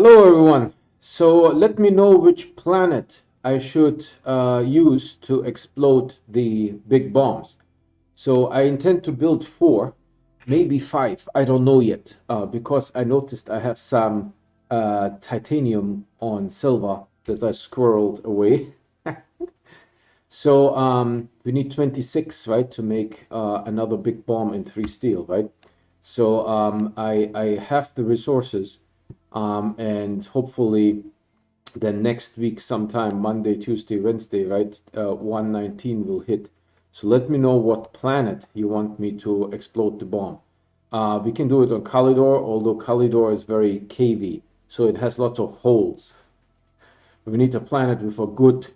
Hello everyone. So let me know which planet I should use to explode the big bombs. So I intend to build 4, maybe 5. I don't know yet because I noticed I have some titanium on silver that I squirreled away. So we need 26, right, to make another big bomb in 3 steel, right? So I have the resources, and hopefully then next week sometime, Monday, Tuesday, Wednesday, right, 119 will hit. So let me know what planet you want me to explode the bomb. We can do it on Kalidor, although Kalidor is very cavey, so it has lots of holes. We need a planet with a good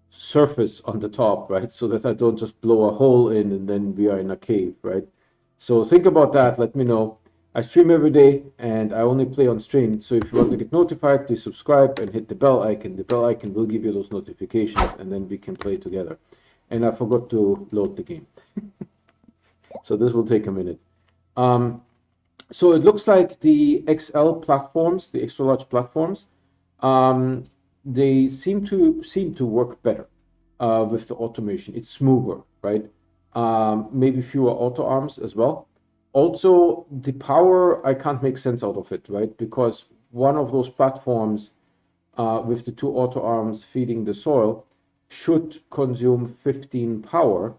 surface on the top, right? So that I don't just blow a hole in and then we are in a cave, right? So think about that. Let me know. I stream every day and I only play on stream. So if you want to get notified, please subscribe and hit the bell icon. The bell icon will give you those notifications and then we can play together. And I forgot to load the game. So this will take a minute. Um, so it looks like the XL platforms, the extra large platforms, um, they seem to work better with the automation. It's smoother, right? Maybe fewer auto arms as well. Also, the power, I can't make sense out of it, right? Because one of those platforms with the 2 auto arms feeding the soil should consume 15 power.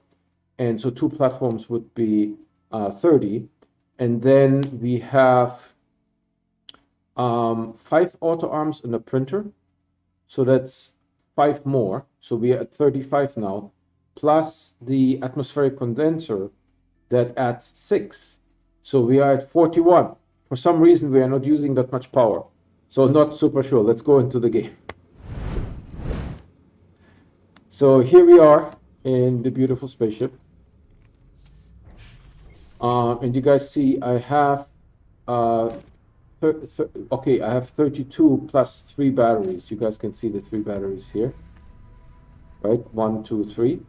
And so 2 platforms would be 30. And then we have 5 auto arms and a printer. So that's 5 more. So we are at 35 now, plus the atmospheric condenser that adds 6. So we are at 41. For some reason, we are not using that much power. So not super sure. Let's go into the game. So here we are in the beautiful spaceship. And you guys see I have okay, I have 32 plus 3 batteries. You guys can see the 3 batteries here, right? 1, 2, 3.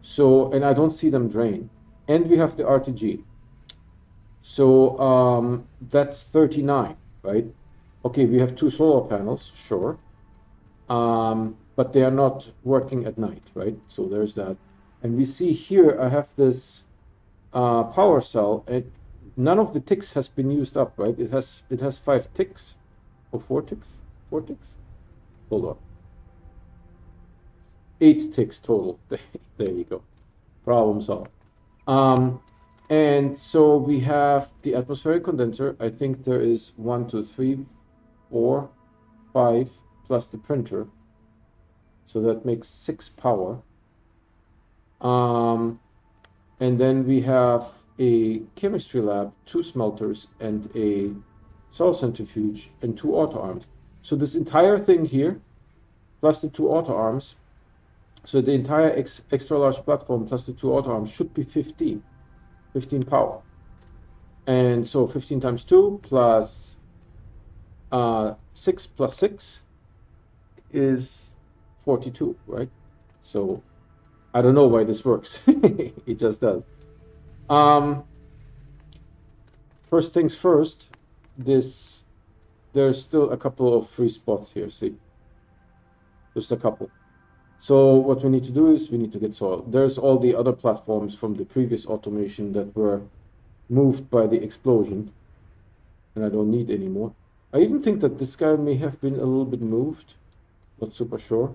So, and I don't see them drain. And we have the RTG. So that's 39, right? Okay, we have 2 solar panels, sure. But they are not working at night, right? So there's that. And we see here I have this power cell. None of the ticks has been used up, right? It has 5 ticks or 4 ticks. 4 ticks. Hold on. 8 ticks total. There you go. Problem solved. And so we have the atmospheric condenser. I think there is 1, 2, 3, 4, 5 plus the printer. So that makes 6 power. And then we have a chemistry lab, 2 smelters, and a soil centrifuge, and 2 auto arms. So this entire thing here, plus the 2 auto arms, so the entire extra large platform plus the 2 auto arms should be 15 power. And so 15 times 2 plus 6 plus 6 is 42, right? So I don't know why this works. It just does. First things first, there's still a couple of free spots here, see? Just a couple. So what we need to do is we need to get soil. There's all the other platforms from the previous automation that were moved by the explosion, and I don't need anymore. I even think that this guy may have been a little bit moved. Not super sure.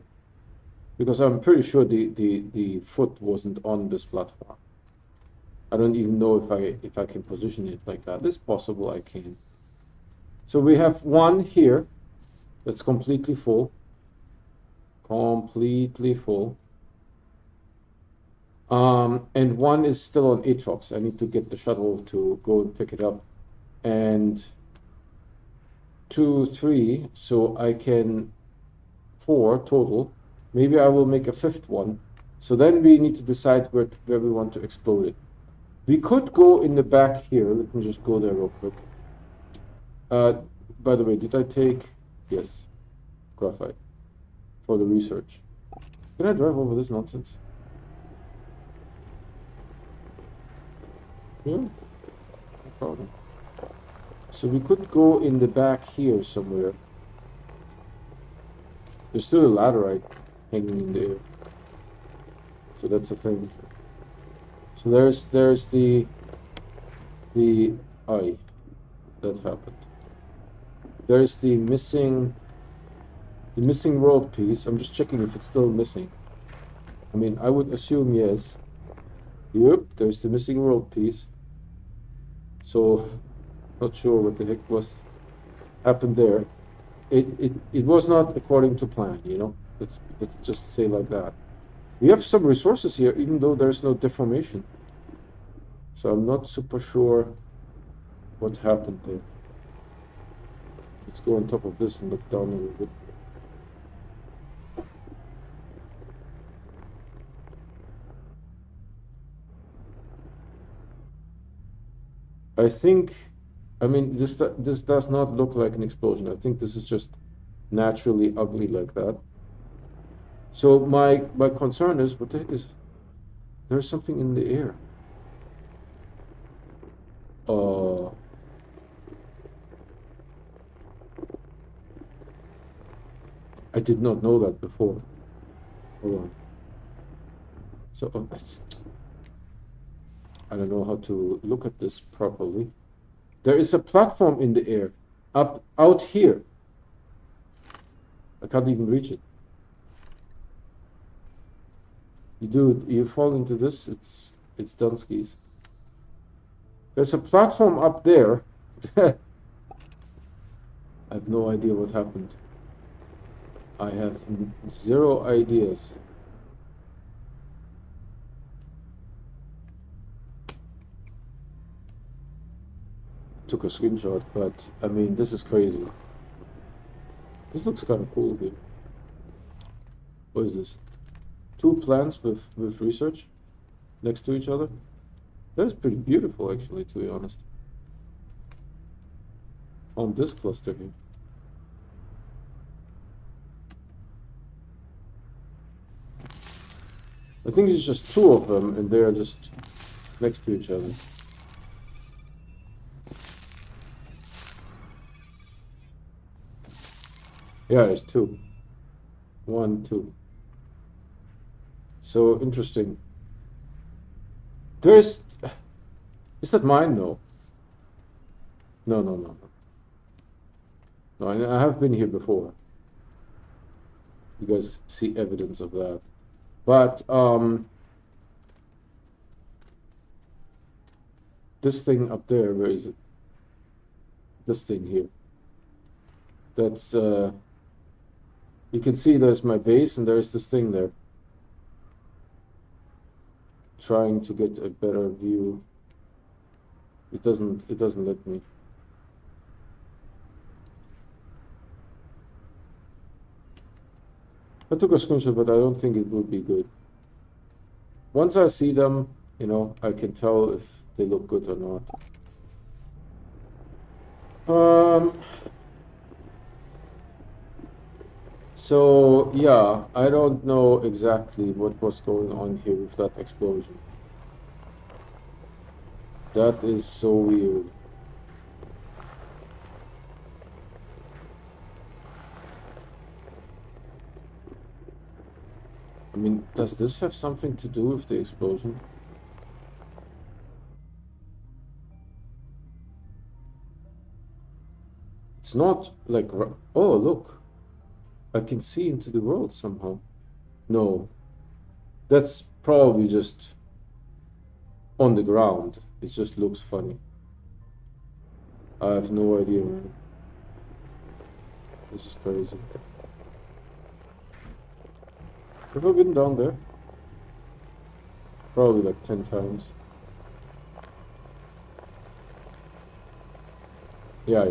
Because I'm pretty sure the foot wasn't on this platform. I don't even know if I can position it like that. It's possible I can. So we have one here that's completely full. Completely full. And one is still on Aatrox. I need to get the shuttle to go and pick it up. And 2, 3, so I can 4 total. Maybe I will make a 5th one. So then we need to decide where we want to explode it. We could go in the back here. Let me just go there real quick. By the way, did I take... Yes, graphite for the research. Can I drive over this nonsense? Yeah, no problem. So we could go in the back here somewhere. There's still a laterite hanging in the air. So that's the thing. So there's the eye that happened. There's the missing world piece. I'm just checking if it's still missing. I mean, I would assume yes. Yep, there's the missing world piece. So not sure what the heck was happened there. It was not according to plan, you know. Let's just say like that. We have some resources here, even though there's no deformation. So I'm not super sure what happened there. Let's go on top of this and look down a little bit. I think, I mean, this does not look like an explosion. I think this is just naturally ugly like that. So my concern is, what the heck is, there's something in the air. I did not know that before. Hold on. So I don't know how to look at this properly. There is a platform in the air, out here. I can't even reach it. You fall into this, it's done skis. There's a platform up there. I have no idea what happened. I have zero ideas. Took a screenshot, but I mean, this is crazy. This looks kind of cool here. What is this? Two plants with research next to each other. That is pretty beautiful, actually, to be honest. On this cluster here. I think it's just two of them, and they are just next to each other. Yeah, there's two. 1, 2. So interesting. Is that mine? No. No. No, I have been here before. You guys see evidence of that. But this thing up there, where is it? This thing here. That's you can see there's my base and there's this thing there. Trying to get a better view. It doesn't let me. I took a screenshot, but I don't think it would be good. Once I see them, you know, I can tell if they look good or not. So yeah, I don't know exactly what was going on here with that explosion. That is so weird. I mean, does this have something to do with the explosion? It's not like, oh, look. I can see into the world somehow. No. That's probably just on the ground. It just looks funny. I have no idea, man. This is crazy. Have I been down there? Probably like 10 times. Yeah.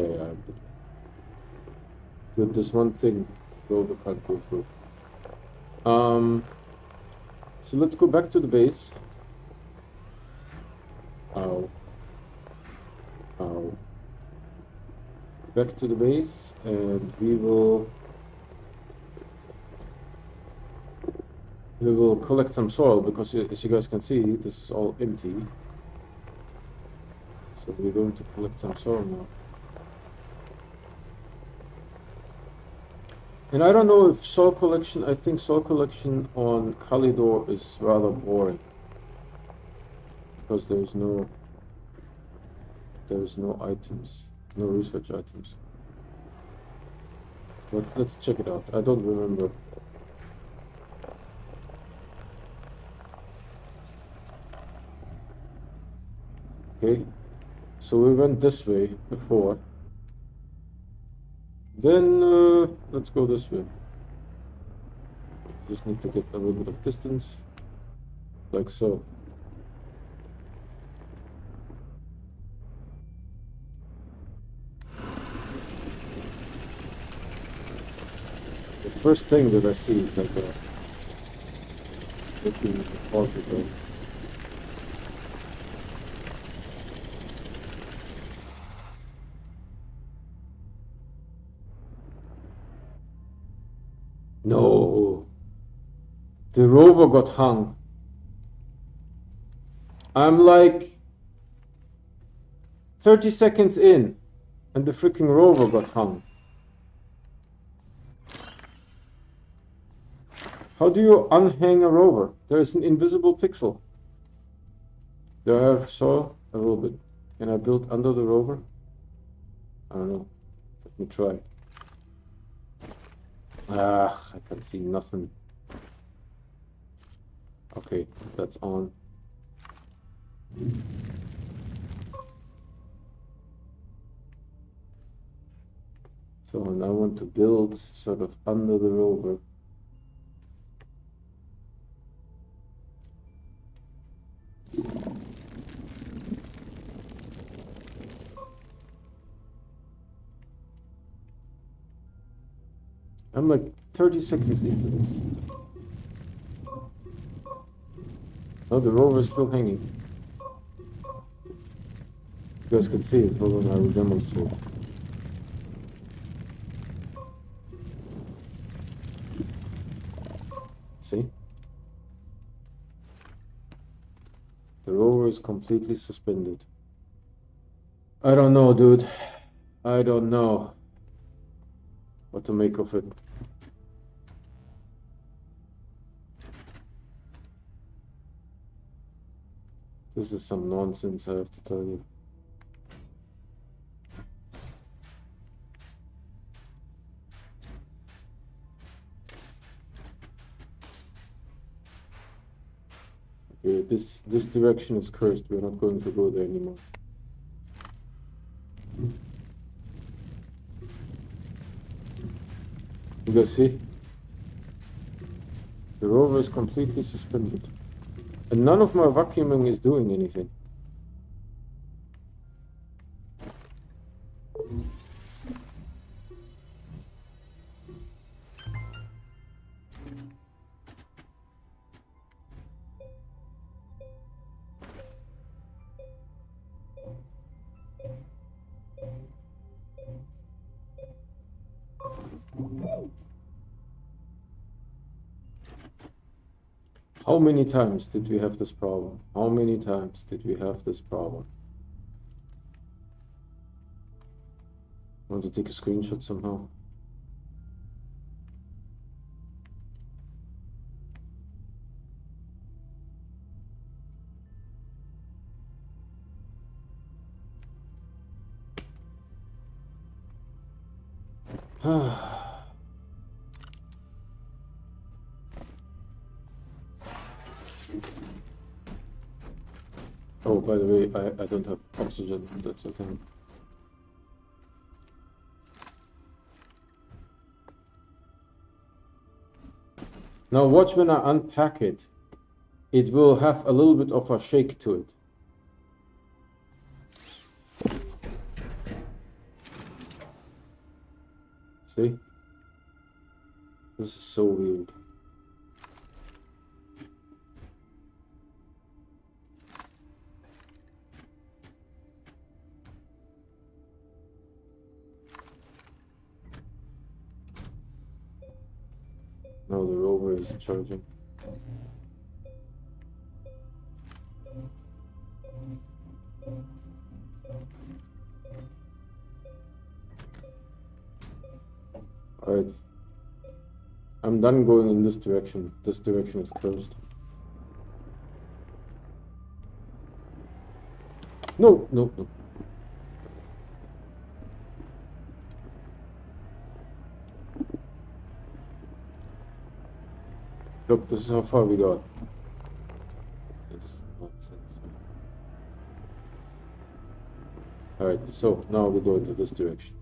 With this one thing, rover can't go through. So let's go back to the base. Ow. Back to the base, and we will collect some soil, because as you guys can see, this is all empty. So we're going to collect some soil now. And I don't know if soil collection, I think soil collection on Kalidor is rather boring. Because there's no items, no research items. But let's check it out. I don't remember. Okay, so we went this way before. Then let's go this way. Just need to get a little bit of distance, like so. The first thing that I see is like a looking orbital. No, the rover got hung. I'm like 30 seconds in, and the freaking rover got hung. How do you unhang a rover? There is an invisible pixel. Do I have soil? A little bit. Can I build under the rover? I don't know. Let me try. Ah, I can see nothing. Okay, that's on. So and I want to build sort of under the rover. I'm like 30 seconds into this. Oh, the rover is still hanging. You guys can see it. Hold on, I will demonstrate. See? The rover is completely suspended. I don't know, dude. I don't know what to make of it. This is some nonsense, I have to tell you. Okay, this direction is cursed. We're not going to go there anymore. You guys see? The rover is completely suspended. And none of my vacuuming is doing anything. How many times did we have this problem? How many times did we have this problem? Want to take a screenshot somehow? Oh, by the way, I don't have oxygen. That's the thing. Now watch when I unpack it. It will have a little bit of a shake to it. See? This is so weird. Now the rover is charging. Alright. I'm done going in this direction. This direction is cursed. No, no, no. Look, this is how far we got. It's nonsense. Alright, so now we go into this direction.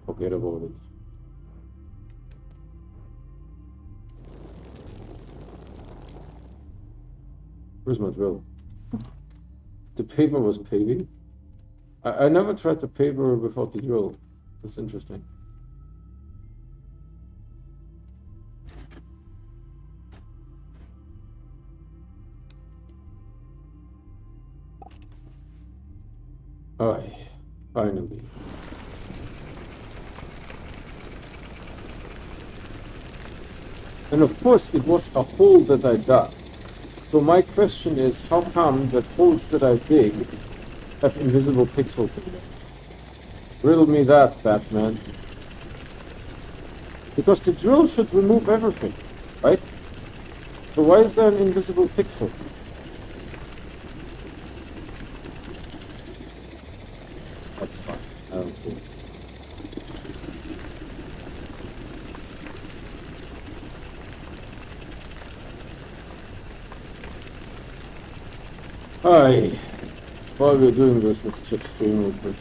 Forget about it. Where's my drill? The paper was paving? I never tried the paper without the drill. That's interesting. Alright, finally. And of course it was a hole that I dug. So my question is, how come that holes that I dig have invisible pixels in them? Riddle me that, Batman. Because the drill should remove everything, right? So why is there an invisible pixel? That's fine. I don't care. Alright. While we're doing this, let's check stream real quick.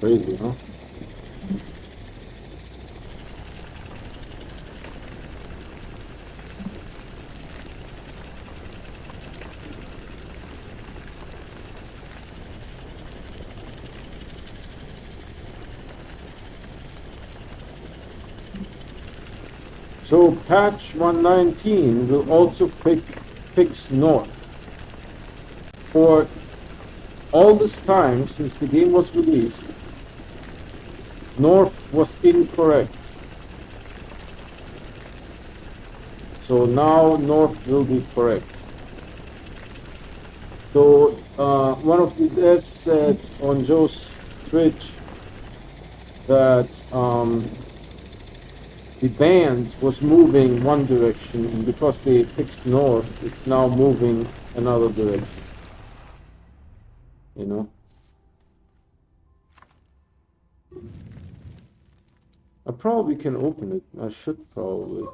Crazy, huh? So patch 119 will also fix north. For all this time since the game was released, north was incorrect. So now north will be correct. So one of the devs said on Joe's Twitch that the band was moving one direction, and because they fixed north, it's now moving another direction. You know? I probably can open it. I should probably.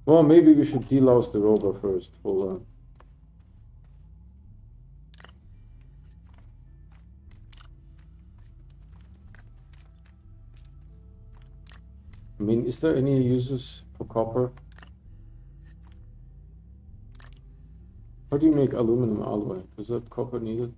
Well, maybe we should delouse the rover first. Hold on. I mean, is there any uses for copper? How do you make aluminum alloy? Is that copper needed?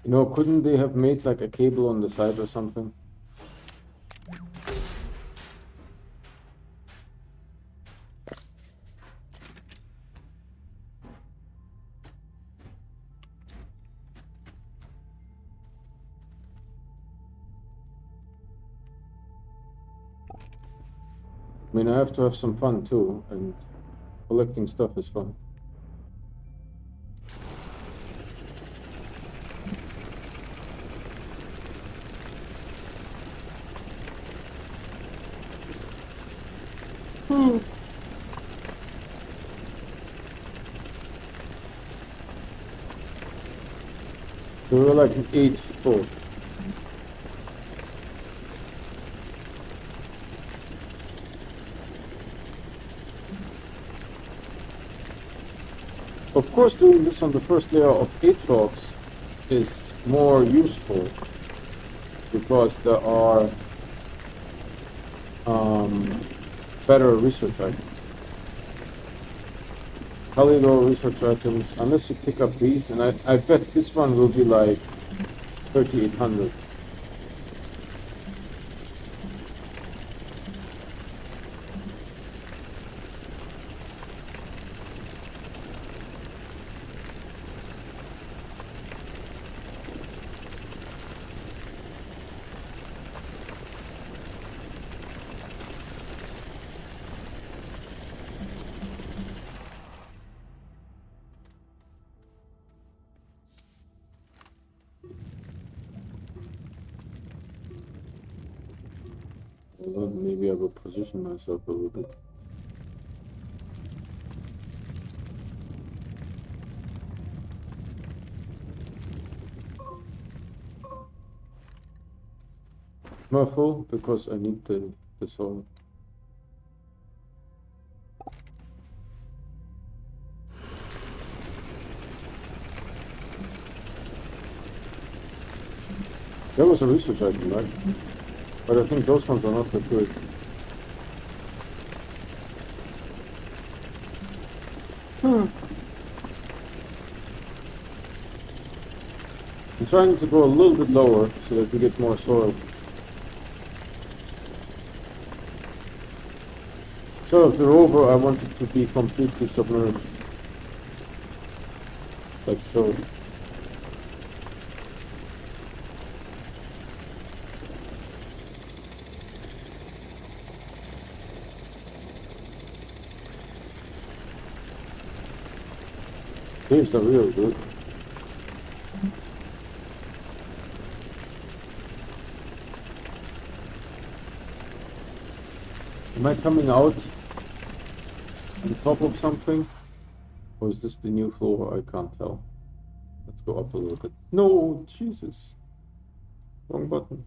You know, couldn't they have made like a cable on the side or something? I mean, I have to have some fun too, and collecting stuff is fun. So we're like an 8 4. Of course, doing this on the first layer of Aatrox is more useful because there are better research items. Calido research items, unless you pick up these, and I bet this one will be like 3,800. Well, maybe I will position myself a little bit. More full because I need the soil. There was a research item, right? But I think those ones are not that good. I'm trying to go a little bit lower so that we get more soil. So if the rover, I want it to be completely submerged. Like so. Caves are real good. Am I coming out on top of something? Or is this the new floor? I can't tell. Let's go up a little bit. No, Jesus. Wrong button.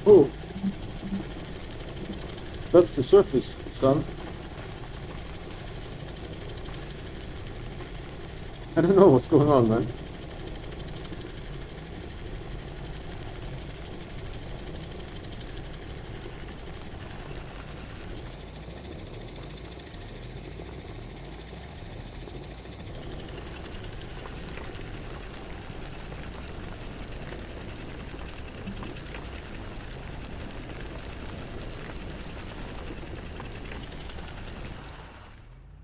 Oh. That's the surface, son. I don't know what's going on, man.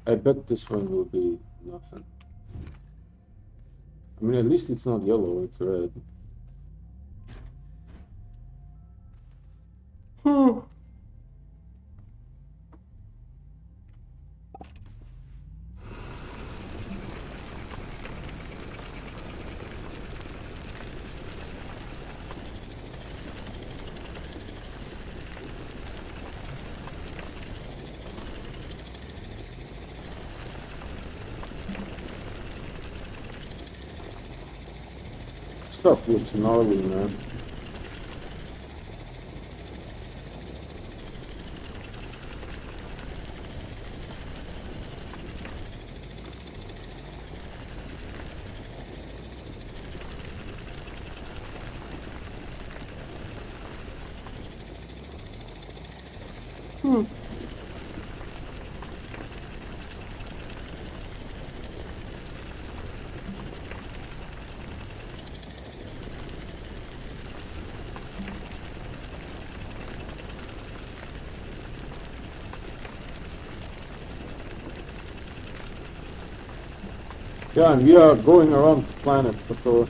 I bet this one will be nothing. I mean, at least it's not yellow, it's red. Stuff looks gnarly, man. Yeah, and we are going around the planet, so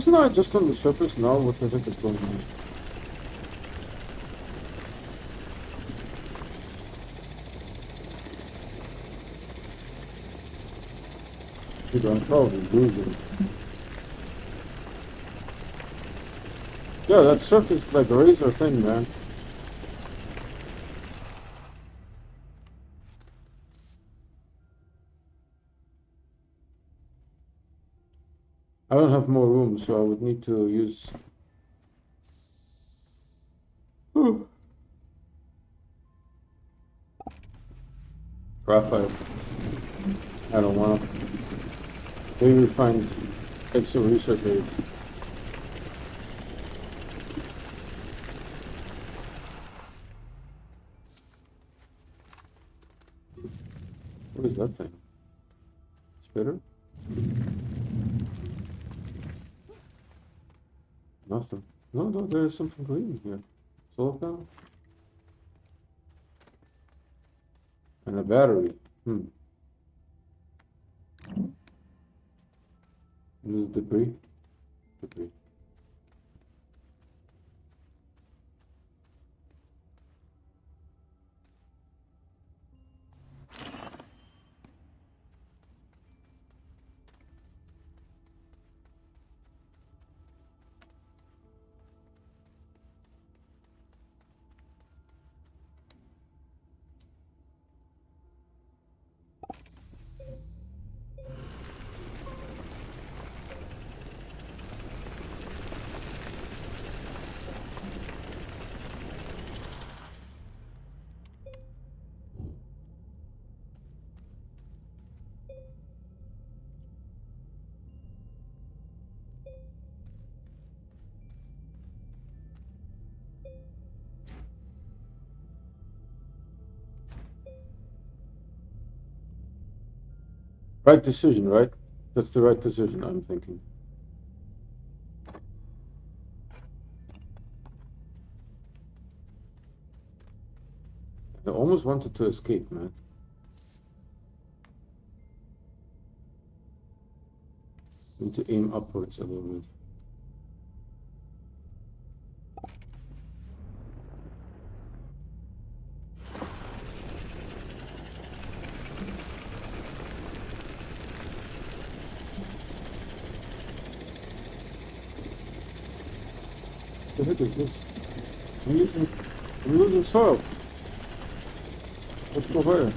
Wasn't I just on the surface now? What the heck is going on? Dude, I'm probably losing. Yeah, that surface is like a razor thin, man. I don't have more room, so I would need to use... graphite. I don't want to. Maybe we find extra research aids. What is that thing? Spitter? Nothing. No, there's something green here. Solar panel? And a battery. This is debris. Debris. Right decision, right? That's the right decision, I'm thinking. I almost wanted to escape, man. Need to aim upwards a little bit. What the heck is this? I'm losing soil. Let's go higher.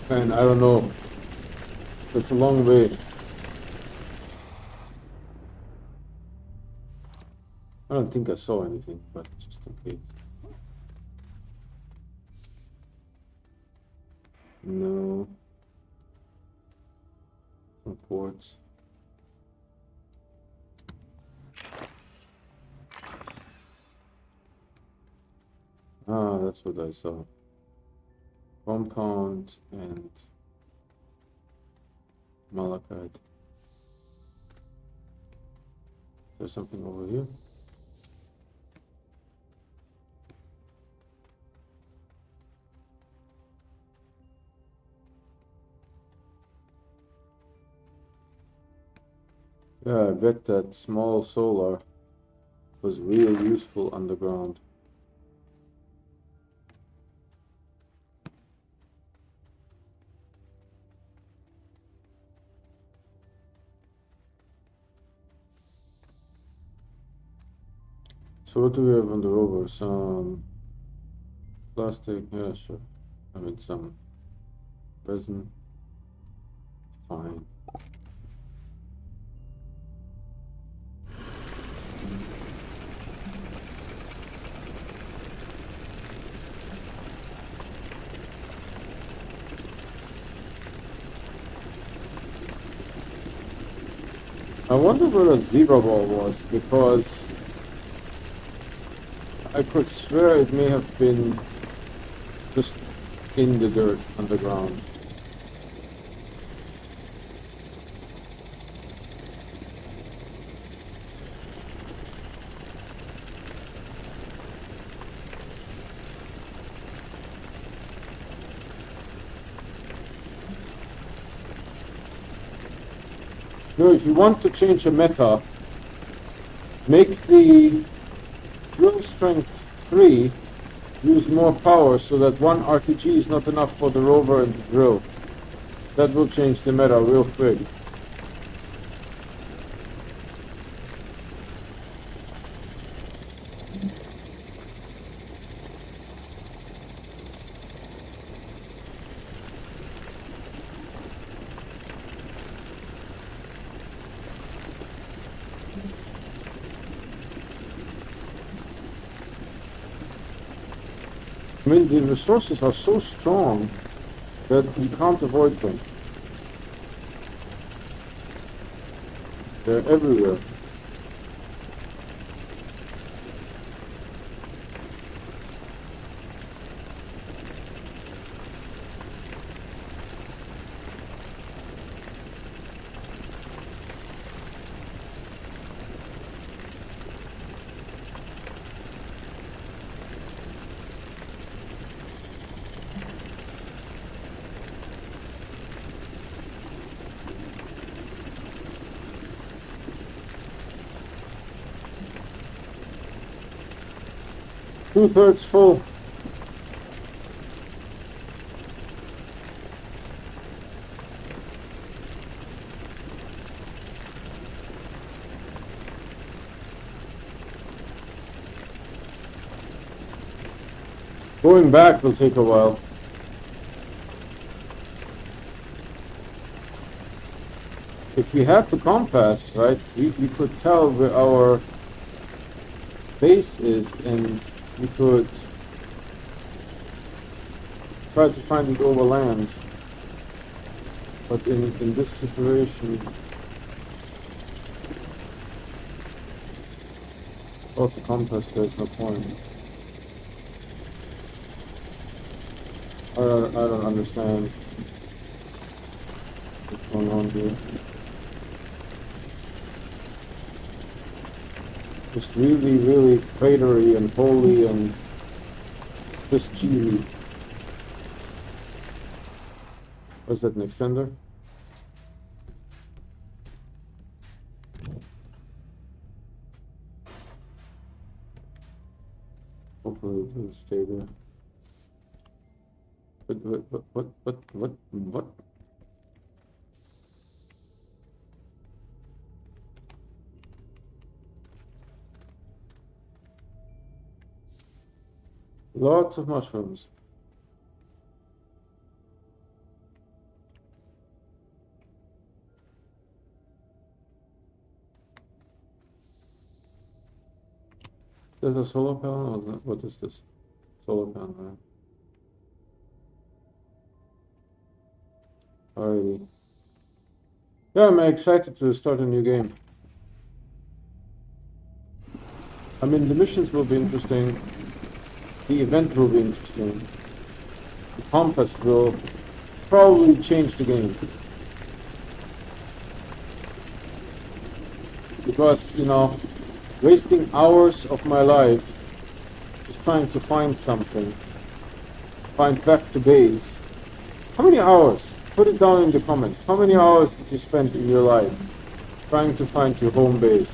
Man, I don't know. It's a long way. I don't think I saw anything, but just in case. No. Some ports. Ah, that's what I saw. Compound and malachite. There's something over here. Yeah, I bet that small solar was real useful underground. So what do we have on the rover? Some plastic, yeah, sure. I mean, some resin. Fine. I wonder where a zebra ball was, because I could swear it may have been just in the dirt underground. No, if you want to change a meta, make the drill strength 3 use more power so that one RPG is not enough for the rover and the drill. That will change the meta real quick. I mean, the resources are so strong that you can't avoid them. They're everywhere. Two-thirds full. Going back will take a while. If we had the compass, right, we could tell where our base is, and we could try to find it over land. But in this situation, without the compass, there's no point. I don't understand what's going on here. Just really, really cratery and holy and just cheesy. Was that an extender? Hopefully it will stay there. What? Lots of mushrooms. There's a solar panel? What is this? Solar panel, right? Alrighty. Yeah, I'm excited to start a new game. I mean, the missions will be interesting. The event will be interesting. The compass will probably change the game. Because, you know, wasting hours of my life just trying to find something, find back to base. How many hours? Put it down in the comments. How many hours did you spend in your life trying to find your home base?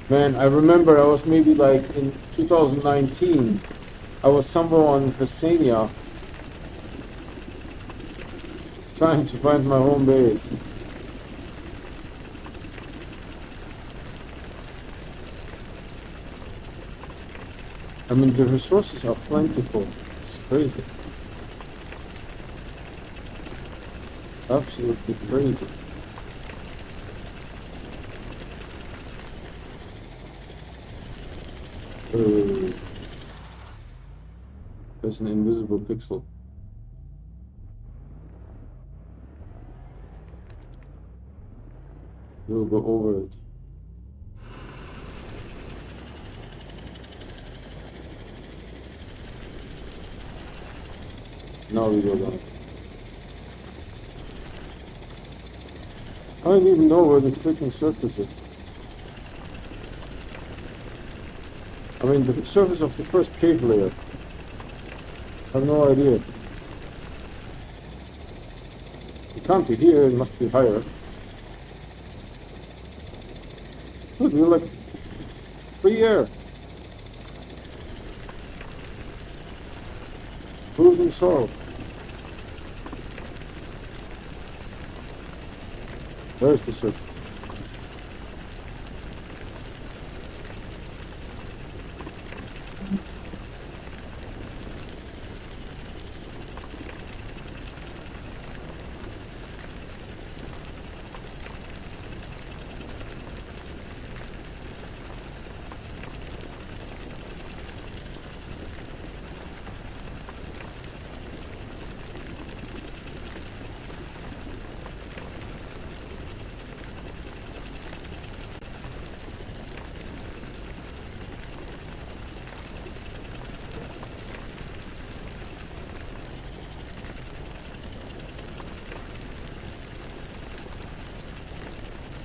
Man, I remember I was maybe like in 2019, I was somewhere on Ksenia trying to find my home base. I mean, the resources are plentiful. It's crazy. Absolutely crazy. There's an invisible pixel. We'll go over it. Now we go down. I don't even know where the freaking surface is. I mean, the surface of the first cave layer. I have no idea. It can't be here, it must be higher. Look, we're like free air. Losing sorrow. There's the surface.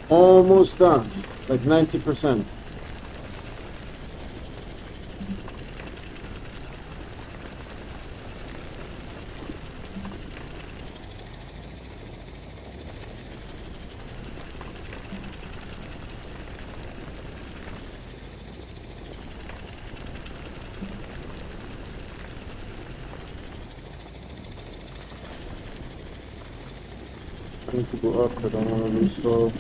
Almost done, like 90%. I need to go up, but I don't want to be slow.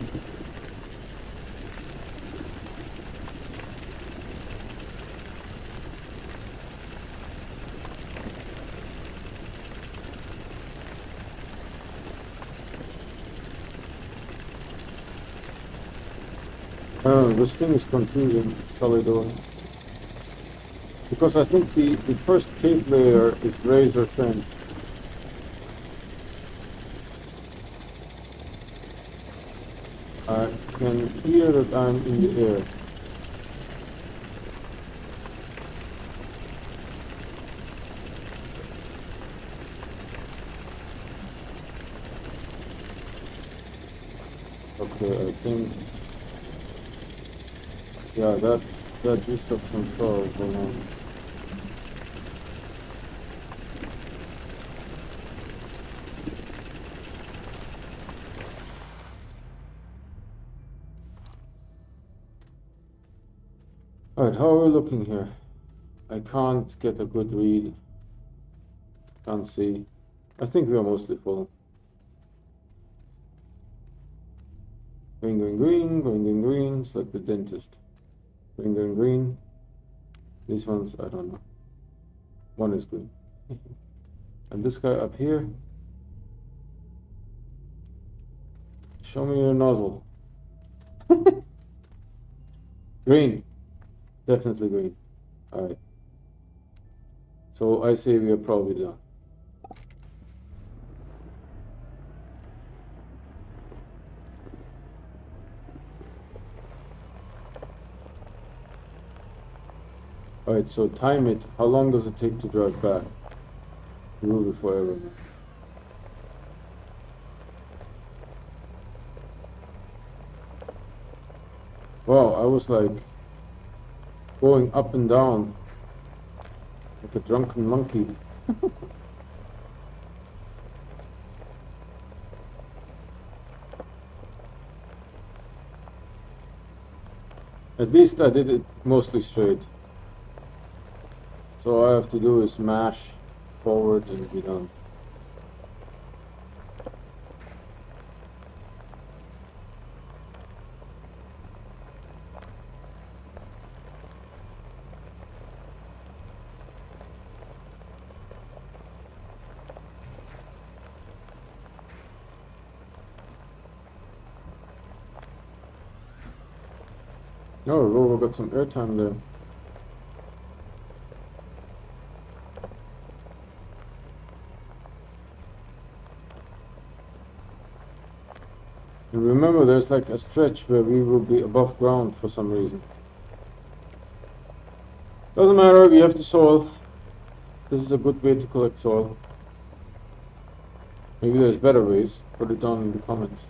Oh, this thing is confusing, Solidor. Because I think the first cave layer is razor thin. I can hear that I'm in the air. Okay, I think... Yeah, that just got some sorrow going on. Alright, how are we looking here? I can't get a good read. Can't see. I think we are mostly full. Green, green, green, green, green, green. It's like the dentist. Green, green, green. These ones, I don't know. One is green. And this guy up here. Show me your nozzle. Green. Definitely green. Alright. So I say we are probably done. Alright, so time it. How long does it take to drive back? It will be forever, man. Wow, I was like going up and down like a drunken monkey. At least I did it mostly straight. So all I have to do is mash forward and be done. Oh, Rover got some airtime there. And remember, there's like a stretch where we will be above ground for some reason. Doesn't matter, we have the soil. This is a good way to collect soil. Maybe there's better ways. Put it down in the comments.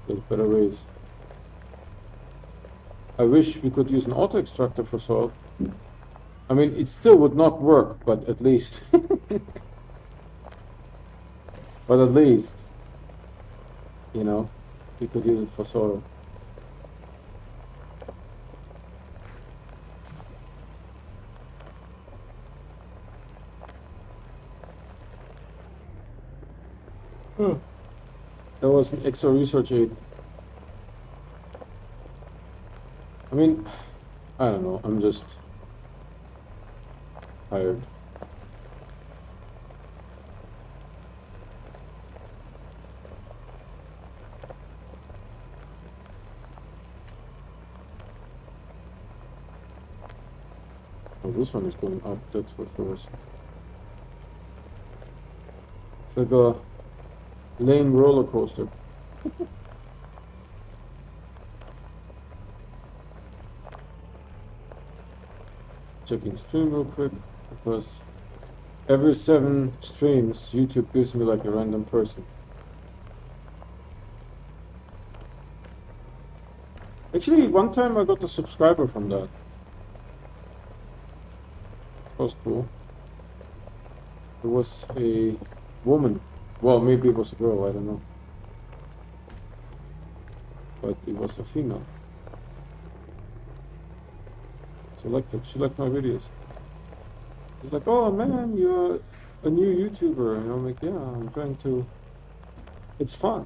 There's better ways. I wish we could use an auto extractor for soil. I mean, it still would not work, but at least. But at least, you know, we could use it for soil. That was an extra research aid. I mean, I don't know, I'm just tired. Oh, this one is going up, that's for sure. It's like a lame roller coaster. Checking stream real quick, because every 7 streams, YouTube gives me like a random person. Actually, one time I got a subscriber from that. That was cool. It was a woman. Well, maybe it was a girl, I don't know. But it was a female. She liked it. She liked my videos. She's like, oh man, you're a new YouTuber. And I'm like, yeah, I'm trying to... It's fun.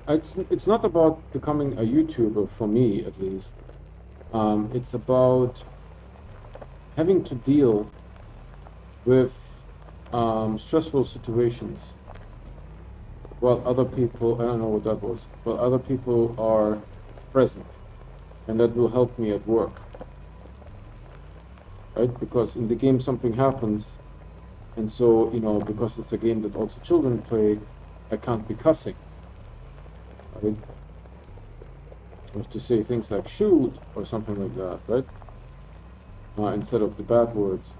It's not about becoming a YouTuber, for me at least. It's about having to deal with stressful situations while other people, I don't know what that was, while other people are present, and that will help me at work, right? Because in the game something happens, and so, you know, because it's a game that also children play, I can't be cussing, right? I have to say things like shoot or something like that, right? Instead of the bad words.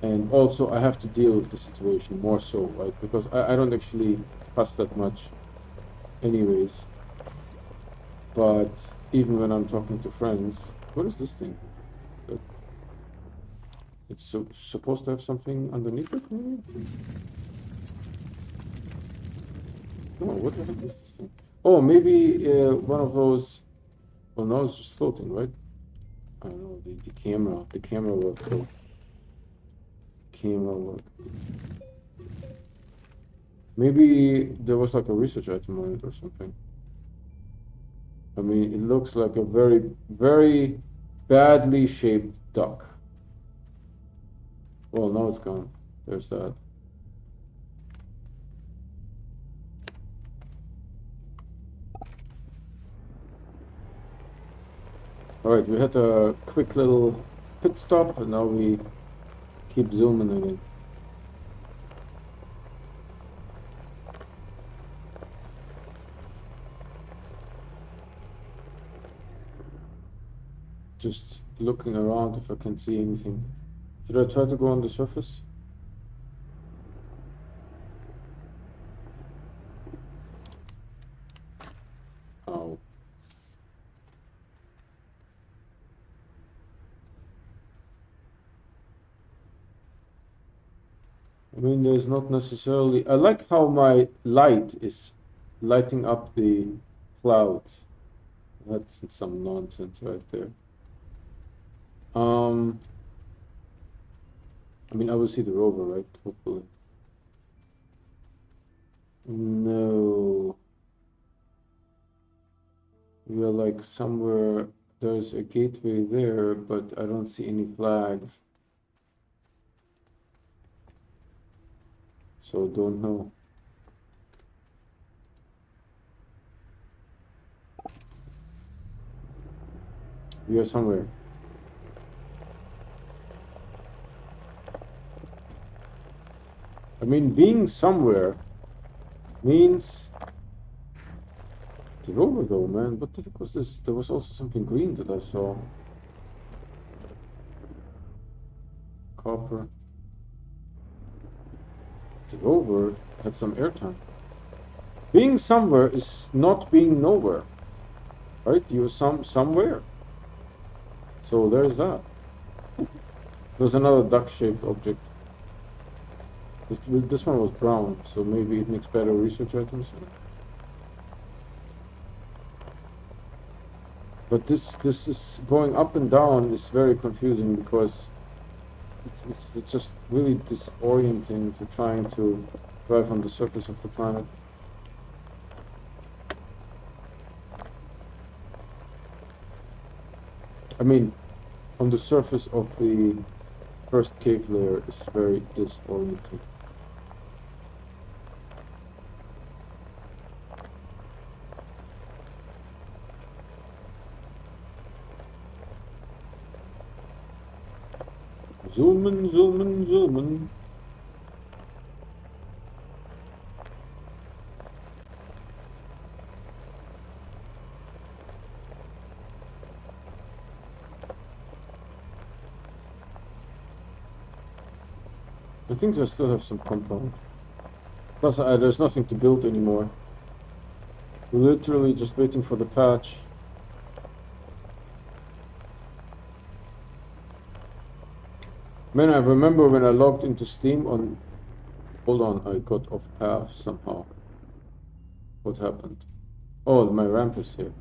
And also I have to deal with the situation more so, right? Because I don't actually cuss that much anyways. But even when I'm talking to friends, what is this thing? It's supposed to have something underneath it, maybe? No, what the heck is this thing? Oh, maybe one of those... Well, now it's just floating, right? I don't know, the camera work, though. Camera work. Maybe there was like a research item on it or something. I mean, it looks like a very, very badly shaped duck. Well, now it's gone. There's that. Alright, we had a quick little pit stop, and now we keep zooming again. Just looking around if I can see anything. Should I try to go on the surface? Oh. I mean, there's not necessarily... I like how my light is lighting up the clouds. That's some nonsense right there. I mean, I will see the rover, right? Hopefully. No. We are like somewhere... There's a gateway there, but I don't see any flags. So don't know. We are somewhere. I mean, being somewhere Means the rover though, man. What the heck was this? There was also something green that I saw. Copper. The rover had some airtime. Being somewhere is not being nowhere, right? You're somewhere. So there's that. There's another duck-shaped object. This one was brown, so maybe it makes better research items. But this is going up and down is very confusing because it's just really disorienting to trying to drive on the surface of the planet. I mean, on the surface of the first cave layer is very disorienting. Zoomin', zoomin', zoomin'. I think I still have some compound. Plus, there's nothing to build anymore. We're literally just waiting for the patch. Man, I remember when I logged into Steam on... Hold on, I got off path somehow. What happened? Oh, my ramp is here.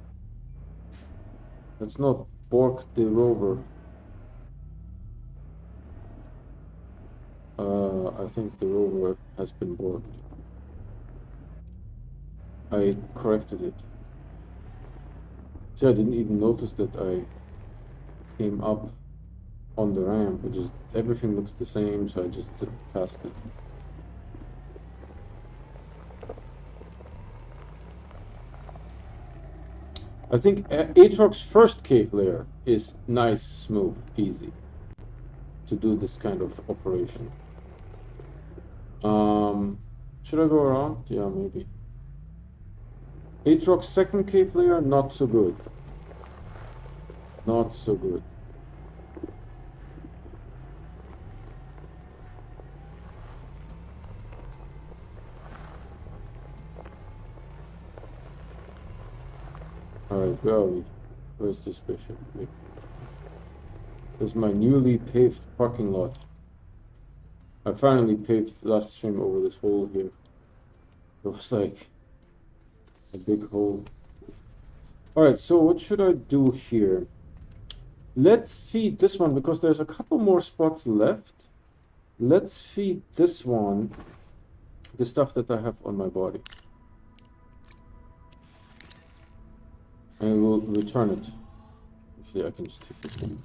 Let's not bork the rover. I think the rover has been borked. I corrected it. See, I didn't even notice that I came up on the ramp. Everything looks the same, so I just zipped past it. I think Aatrox's first cave layer is nice, smooth, easy to do this kind of operation. Should I go around? Yeah, maybe. Aatrox's second cave layer, not so good. Not so good. Alright, where are we? Where's this spaceship? There's my newly paved parking lot. I finally paved last stream over this hole here. It was like a big hole. Alright, so what should I do here? Let's feed this one because there's a couple more spots left. Let's feed this one the stuff that I have on my body. And we'll return it. Actually, I can just take this one.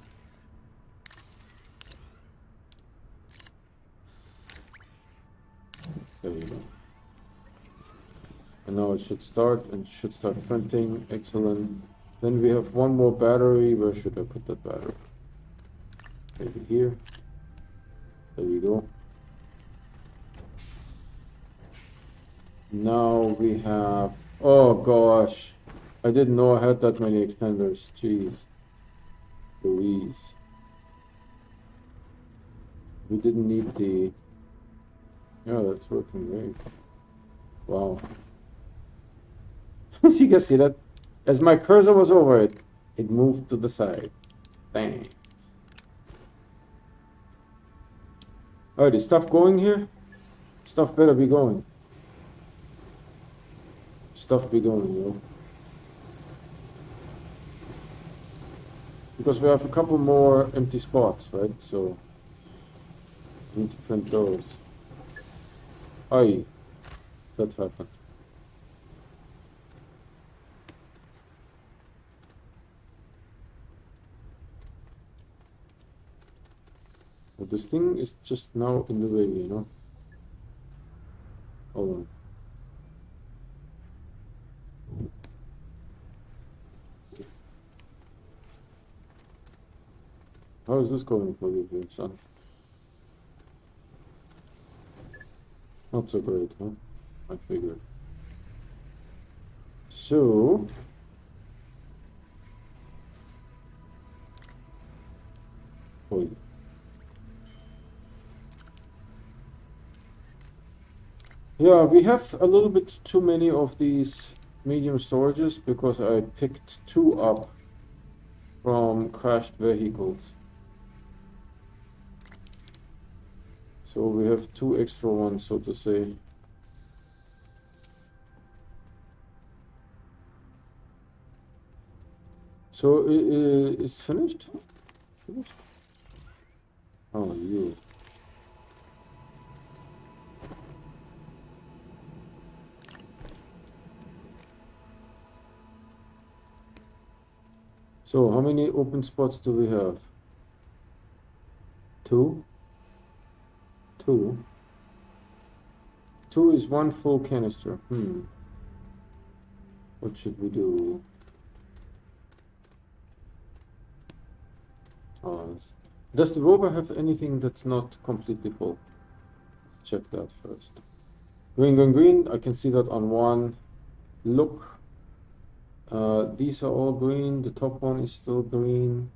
There you go. And now it should start printing. Excellent. Then we have one more battery. Where should I put that battery? Maybe here. There we go. Now we have... Oh gosh. I didn't know I had that many extenders. Jeez. Louise. We didn't need the... Yeah, that's working great. Wow. You can see that? As my cursor was over it, it moved to the side. Thanks. Alright, is stuff going here? Stuff better be going. Stuff be going, yo. Because we have a couple more empty spots, right? So, we need to print those. Aye, that happened. But this thing is just now in the way, you know? Hold on. How is this going for you, big son? Not so great, huh? I figured. So oh, yeah, we have a little bit too many of these medium storages because I picked two up from crashed vehicles. So we have two extra ones, so to say. So it's finished? Finished? Oh, you. So how many open spots do we have? Two? Two. Two is one full canister. What should we do? Does the rover have anything that's not completely full? Let's check that first. Green, green, green. I can see that on one look. These are all green. The top one is still green.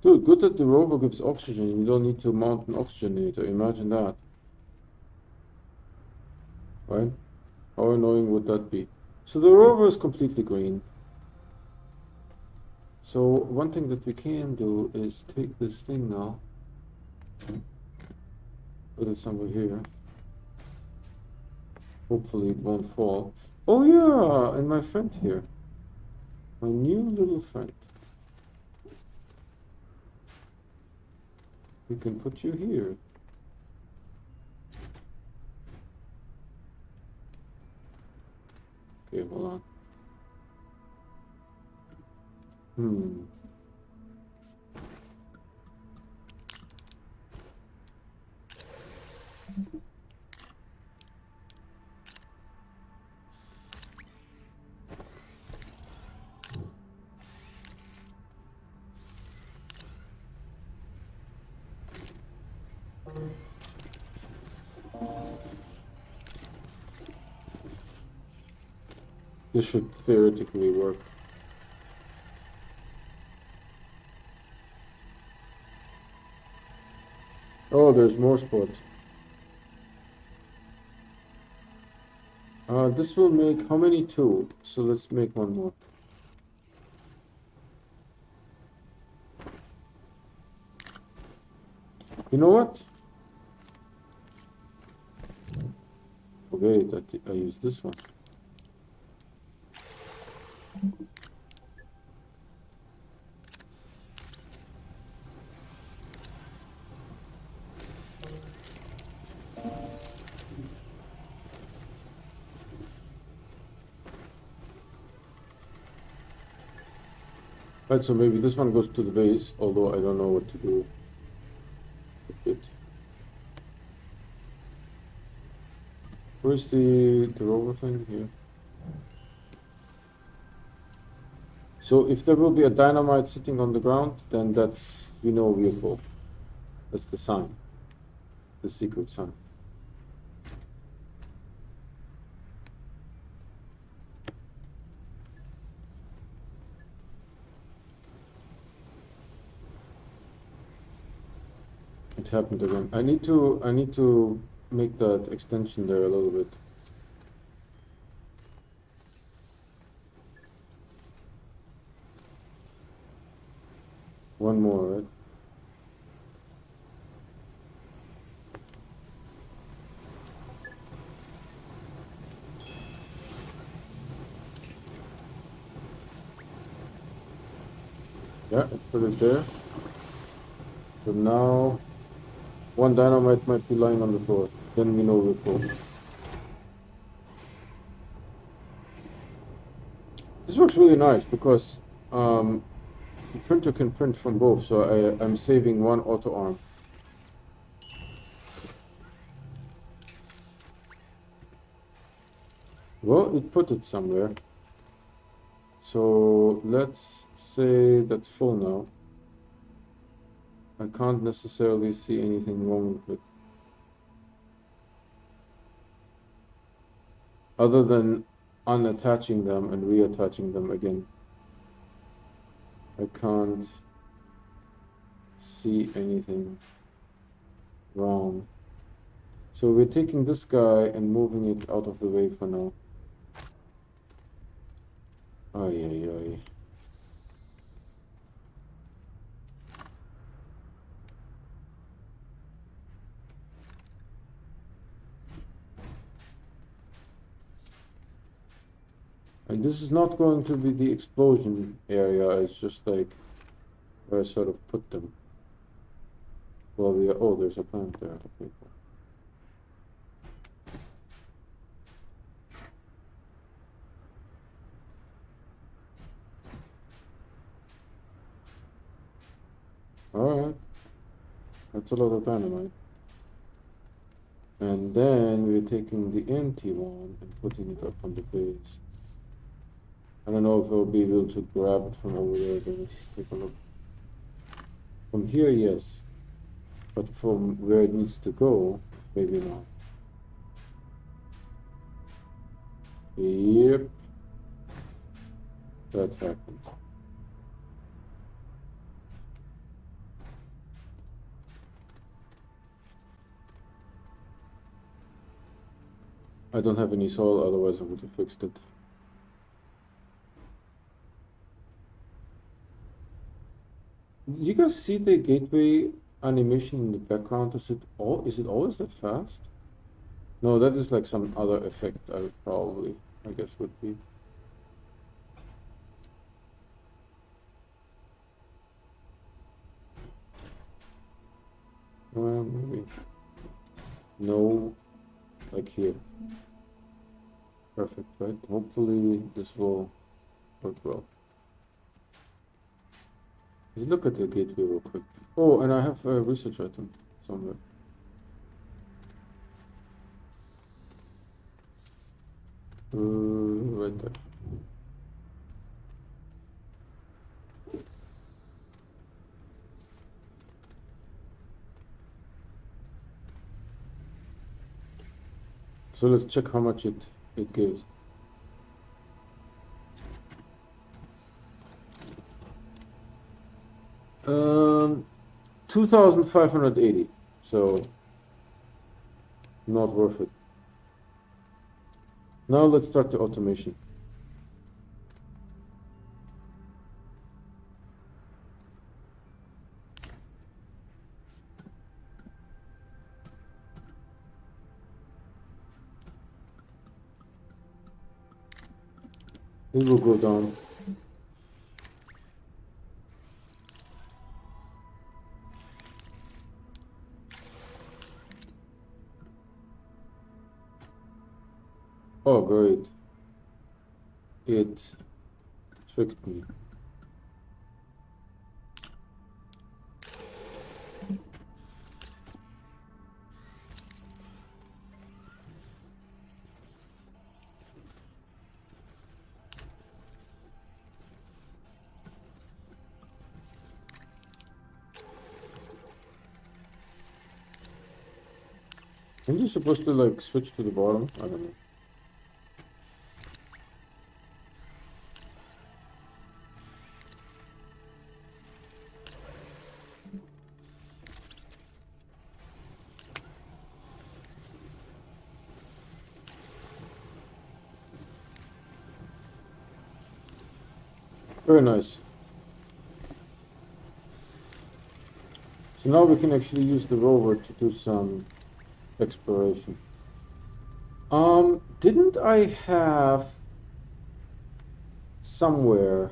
Dude, good that the rover gives oxygen. You don't need to mount an oxygenator. Imagine that. Right? How annoying would that be? So the rover is completely green. So one thing that we can do is take this thing now, put it somewhere here. Hopefully it won't fall. Oh yeah, and my friend here. My new little friend. We can put you here. Okay, hold on. This should theoretically work. Oh, there's more spots. This will make how many? Two. So let's make one more. You know what? Okay, I use this one. Right, so maybe this one goes to the base, although I don't know what to do with it. Where's the rover thing here? So if there will be a dynamite sitting on the ground, then that's, we know we're full. That's the sign. The secret sign. It happened again. I need to make that extension there a little bit. One more, right? Yeah, I put it there. So now one dynamite might be lying on the floor. Then we know we're full. This works really nice because the printer can print from both, so I'm saving one auto arm. Well, it put it somewhere. So let's say that's full now. I can't necessarily see anything wrong with it. Other than unattaching them and reattaching them again. I can't see anything wrong. So we're taking this guy and moving it out of the way for now. Ay, ay, ay. And this is not going to be the explosion area, it's just like where I sort of put them. Well, oh, there's a plant there. Okay, cool. Alright, that's a lot of dynamite. And then we're taking the empty one and putting it up on the base. I don't know if I'll be able to grab it from over there, but let's take a look. From here, yes. But from where it needs to go, maybe not. Yep. That happened. I don't have any soil, otherwise I would have fixed it. You guys see the gateway animation in the background? Is it always that fast? No, that is like some other effect I would probably, I guess, would be. Maybe. No, like here. Perfect, right? Hopefully this will work well. Let's look at the gateway real quick. Oh, and I have a research item somewhere. Right there. So let's check how much it gives. Um, 2,580. So not worth it. Now let's start the automation. It will go down. Oh, great. It tricked me. Aren't you supposed to like switch to the bottom? I don't know. Very nice. So now we can actually use the rover to do some exploration. Didn't I have somewhere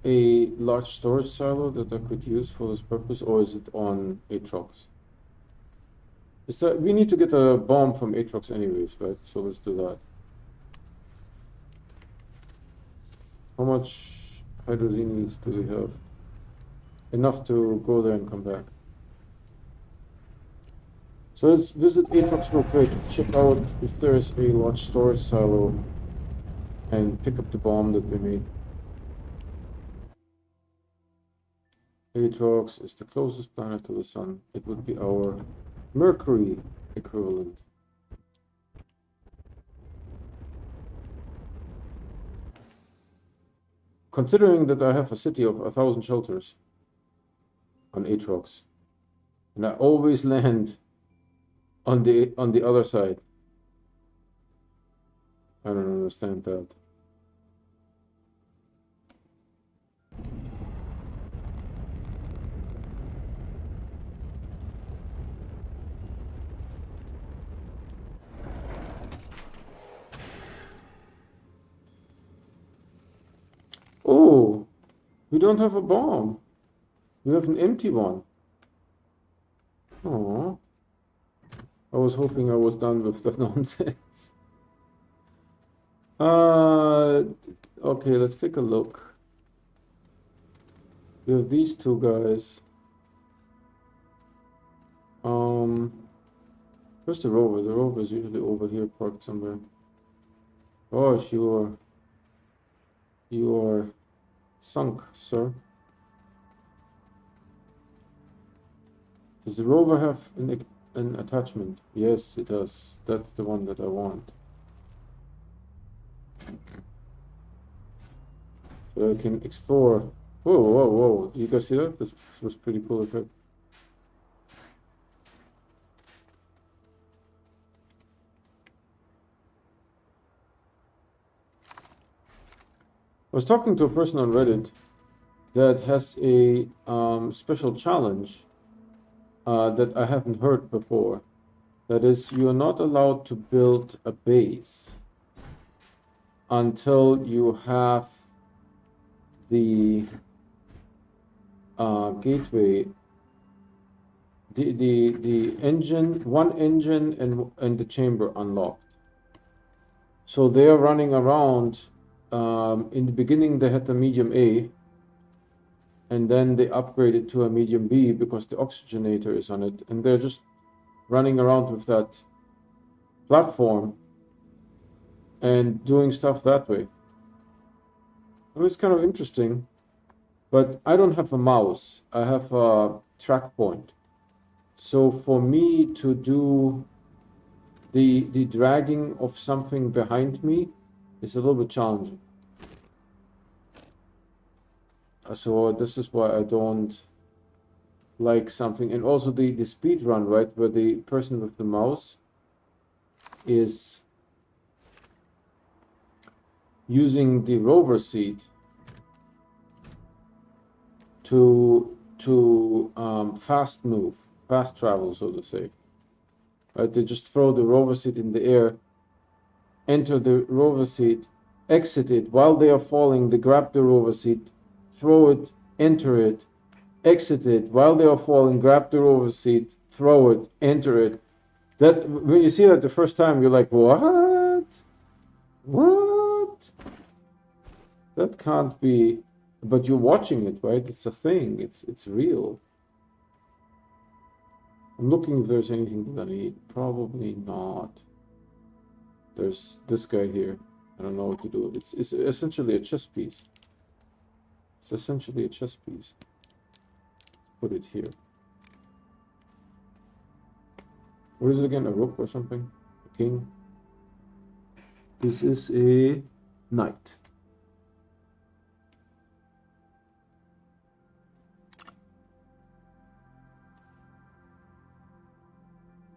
a large storage silo that I could use for this purpose, or is it on Aatrox? Is that we need to get a bomb from Aatrox anyways, right? So let's do that. How much hydrazines do we have? Enough to go there and come back. So let's visit Aatrox real quick, check out if there's a large storage silo, and pick up the bomb that we made. Aatrox is the closest planet to the sun. It would be our Mercury equivalent. considering that I have a city of 1,000 shelters on Aatrox, and I always land on the other side. I don't understand that. Oh, we don't have a bomb. We have an empty one. Oh, I was hoping I was done with the nonsense. Okay, let's take a look. We have these two guys. Where's the rover? The rover is usually over here, parked somewhere. Oh, you are sunk, sir. Does the rover have an attachment? Yes, it does. That's the one that I want. So I can explore. Whoa, whoa, whoa. Do you guys see that? This was pretty cool effect. I was talking to a person on Reddit that has a special challenge that I haven't heard before. That is, you are not allowed to build a base until you have the gateway, the engine, one engine and the chamber unlocked. So they are running around. In the beginning, they had the medium A, and then they upgraded to a medium B because the oxygenator is on it, and they're just running around with that platform and doing stuff that way. I mean, it's kind of interesting, but I don't have a mouse. I have a track point. So for me to do the dragging of something behind me is a little bit challenging. So this is why I don't like something. And also the speed run, right, where the person with the mouse is using the rover seat to fast move, fast travel, so to say. Right? They just throw the rover seat in the air, enter the rover seat, exit it. While they are falling, they grab the rover seat, throw it, enter it, exit it. While they are falling, grab the rover seat, throw it, enter it. That when you see that the first time, you're like, what? What? That can't be. But you're watching it, right? It's a thing. It's real. I'm looking if there's anything that I need. Probably not. There's this guy here. I don't know what to do. It's essentially a chess piece. It's essentially a chess piece. Put it here. What is it again? A rook or something? A king? This is a knight.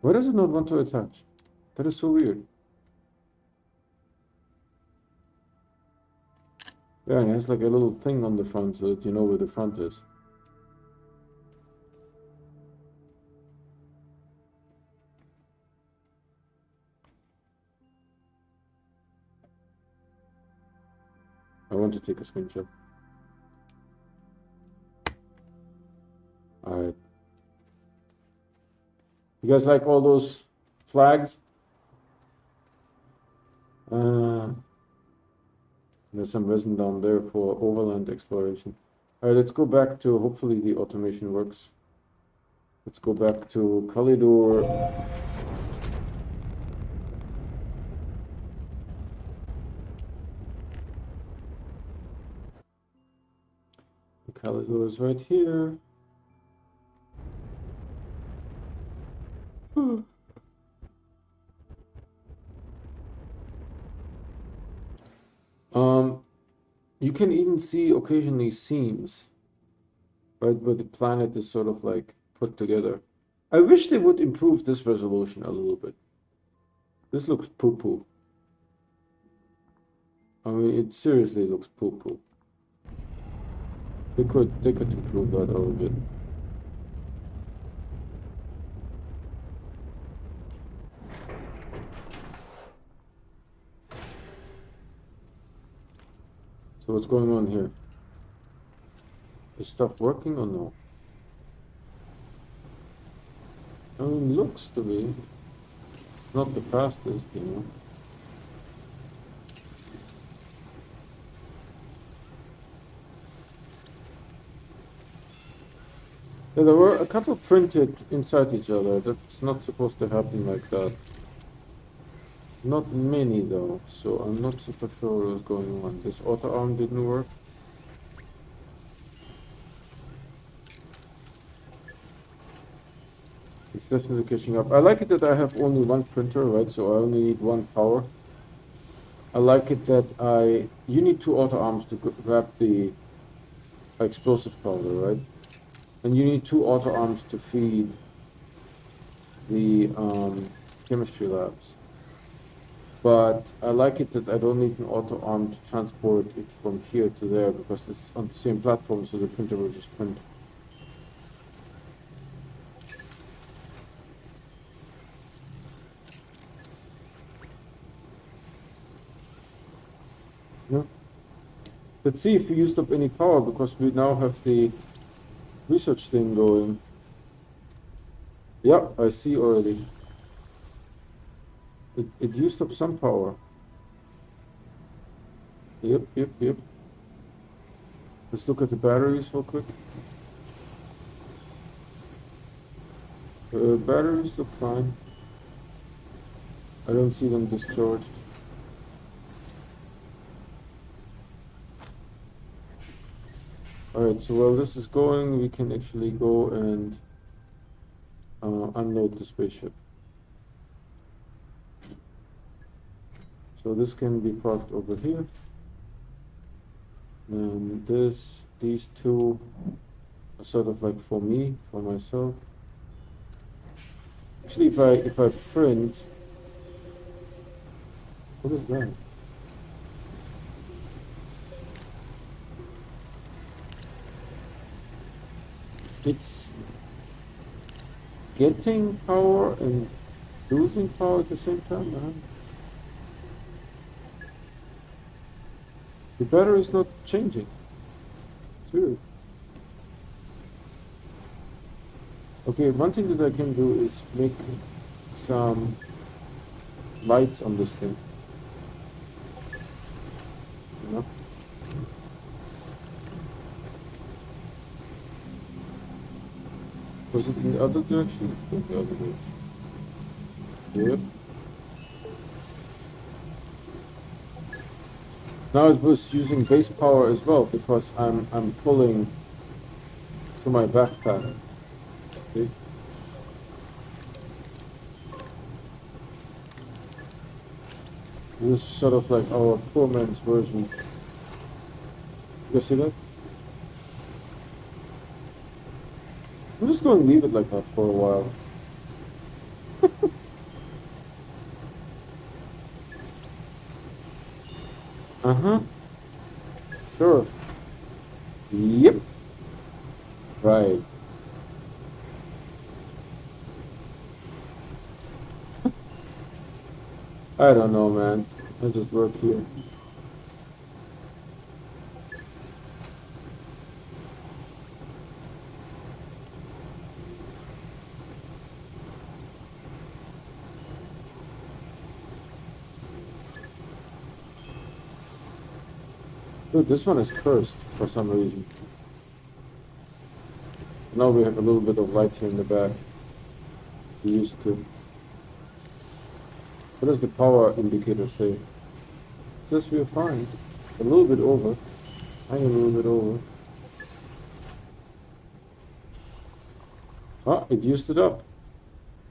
Why does it not want to attach? That is so weird. Yeah, and it has like a little thing on the front so that you know where the front is. I want to take a screenshot. Alright. You guys like all those flags? There's some resin down there for overland exploration. Alright, let's go back to, hopefully the automation works. Let's go back to Kalidor. Kalidor is right here. You can even see occasionally seams, right, where the planet is sort of like put together. I wish they would improve this resolution a little bit. This looks poo-poo. I mean, it seriously looks poo-poo. They could improve that a little bit. So what's going on here? Is stuff working or no? I mean, looks to be not the fastest, you know. Yeah, there were a couple printed inside each other. That's not supposed to happen like that. Not many though, so I'm not super sure what was going on. This auto arm didn't work. It's definitely catching up. I like it that I have only one printer, right? So I only need one power. I like it that you need two auto arms to grab the explosive powder, right? And you need two auto arms to feed the chemistry labs. But I like it that I don't need an auto arm to transport it from here to there because it's on the same platform, so the printer will just print. Yeah. Let's see if we used up any power because we now have the research thing going. Yeah, I see already. It used up some power. Yep. Let's look at the batteries real quick. Batteries look fine. I don't see them discharged. Alright, so while this is going, we can actually go and unload the spaceship. So this can be parked over here. And these two are sort of like for me, for myself. Actually, if I print, what is that? It's getting power and losing power at the same time, man. The battery is not changing. It's weird. Okay, one thing that I can do is make some lights on this thing. You know? Was it in the other direction? It's going the other direction. Yep. Now it was using base power as well because I'm pulling to my backpack. Okay. This is sort of like our poor man's version. You see that? I'm just going to leave it like that for a while. Uh-huh. Sure. Yep. Right. I don't know, man. I just work here. Dude, this one is cursed for some reason. Now we have a little bit of light here in the back. We used to. What does the power indicator say? It says we're fine. A little bit over. I am a little bit over. Ah, it used it up.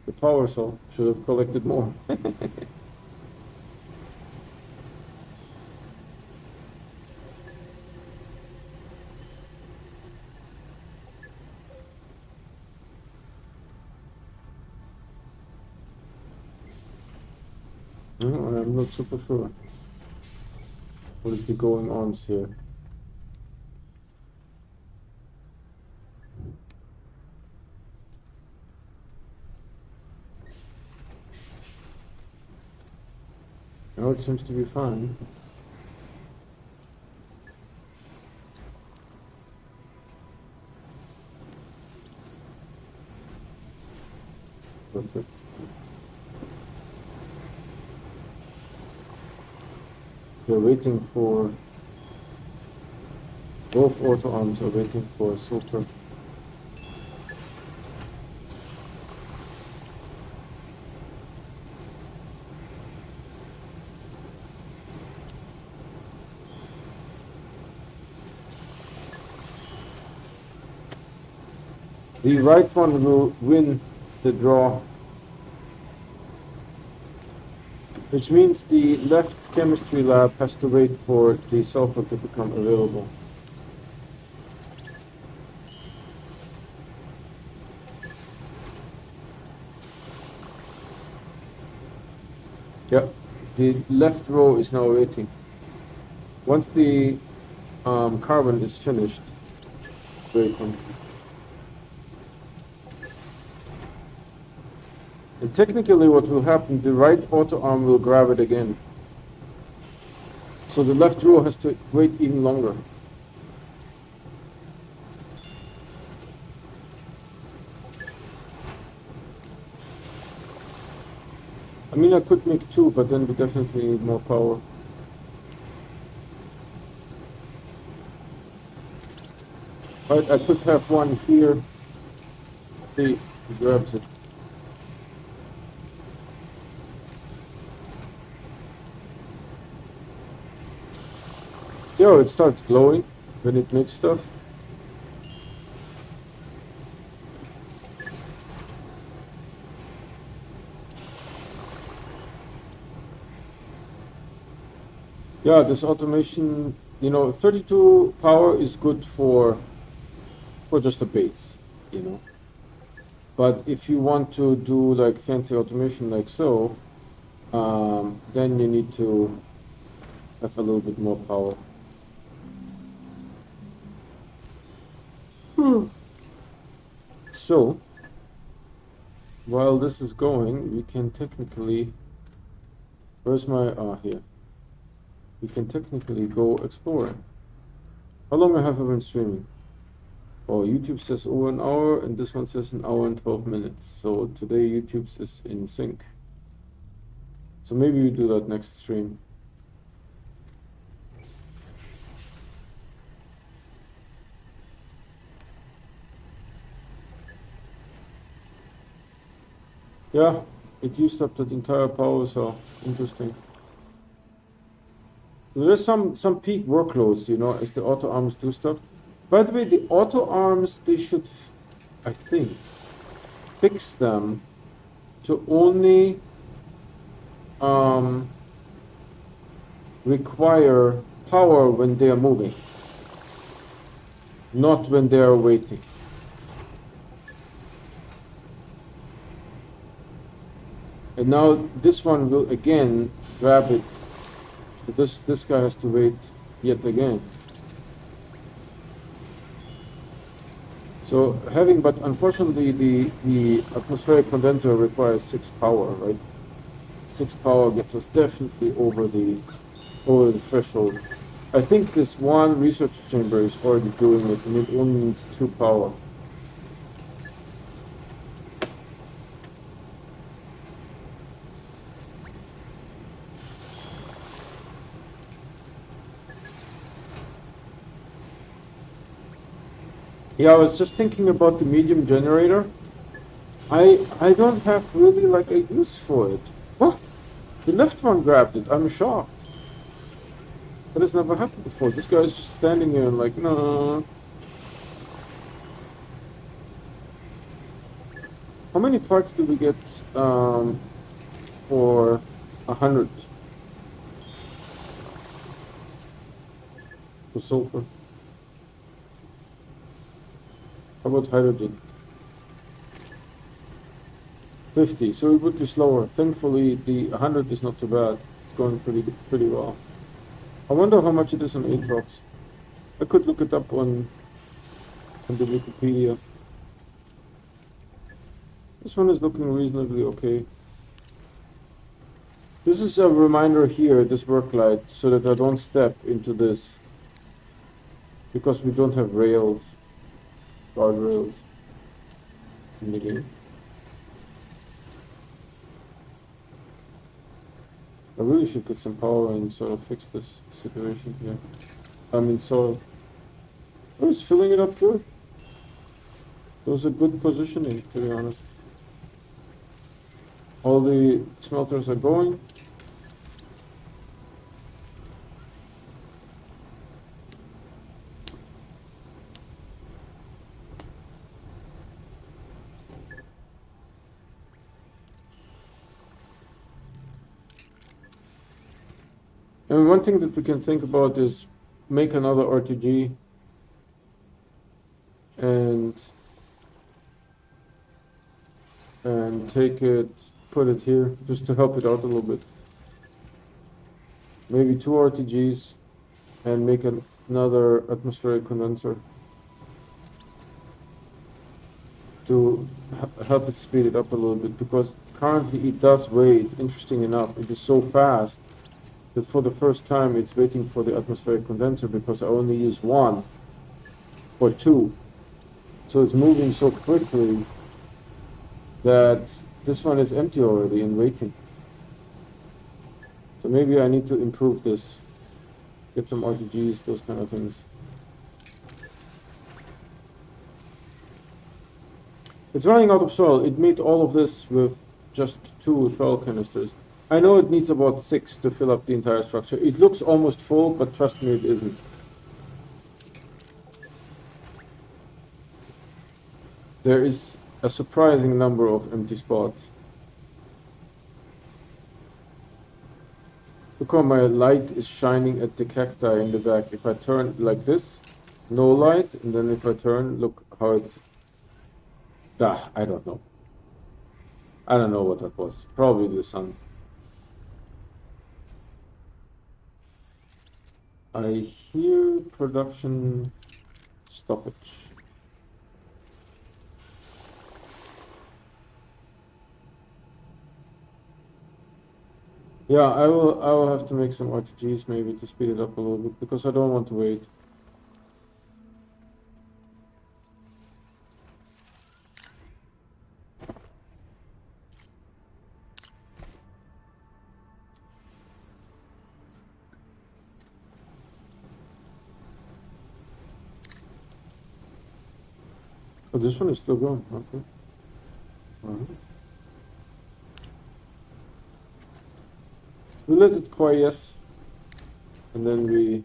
The power cell should have collected more. No, I'm not super sure. What is the going on here? No, it seems to be fine. Perfect. We're waiting for both auto arms are waiting for sulfur. The right one will win the draw, which means the left chemistry lab has to wait for the sulfur to become available. Yeah, the left row is now waiting. Once the carbon is finished, very complete. And technically what will happen, the right auto arm will grab it again. So the left row has to wait even longer. I mean, I could make two, but then we definitely need more power. Right, I could have one here. See, he grabs it. See how it starts glowing when it makes stuff? Yeah, this automation, 32 power is good for just a base, But if you want to do like fancy automation like so, then you need to have a little bit more power. So, while this is going, we can technically, where's my, here. We can technically go exploring. How long have I been streaming? Oh, YouTube says over an hour, and this one says an hour and 12 minutes. So today YouTube's is in sync. So maybe we do that next stream. Yeah, it used up that entire power, so interesting. So there's some peak workloads, as the auto arms do stuff. By the way, the auto arms, they should, I think, fix them to only require power when they are moving, not when they are waiting. And now this one will again grab it. So this guy has to wait yet again. So but unfortunately the atmospheric condenser requires 6 power, right? 6 power gets us definitely over the threshold. I think this one research chamber is already doing it, and it only needs 2 power. Yeah, I was just thinking about the medium generator. I don't have really like a use for it. What? The left one grabbed it. I'm shocked. That has never happened before. This guy's just standing here and like, no. How many parts did we get for 100 for sulfur? How about hydrogen? 50, so it would be slower. Thankfully, the 100 is not too bad. It's going pretty well. I wonder how much it is on Aatrox. I could look it up on the Wikipedia. This one is looking reasonably okay. This is a reminder here, this work light, so that I don't step into this. Because we don't have rails, guardrails in the game. I really should get some power and sort of fix this situation here. I mean, so I was filling it up good. It was a good positioning, to be honest. All the smelters are going. And one thing that we can think about is make another RTG and take it, put it here, just to help it out a little bit. Maybe 2 RTGs and make another atmospheric condenser to help it speed it up a little bit, because currently it does wait, interesting enough, it is so fast that for the first time it's waiting for the atmospheric condenser because I only use 1 or 2. So it's moving so quickly that this one is empty already and waiting. So maybe I need to improve this, get some RTGs, those kind of things. It's running out of soil. It made all of this with just 2 soil canisters. I know it needs about 6 to fill up the entire structure. It looks almost full, but trust me, it isn't. There is a surprising number of empty spots. Look how my light is shining at the cacti in the back. If I turn like this, no light, and then if I turn, look how it... I don't know. I don't know what that was. Probably the sun. I hear production stoppage. Yeah, I will have to make some RTGs maybe to speed it up a little bit, because I don't want to wait. Oh, this one is still going, okay. Alright. We let it quiesce, and then we...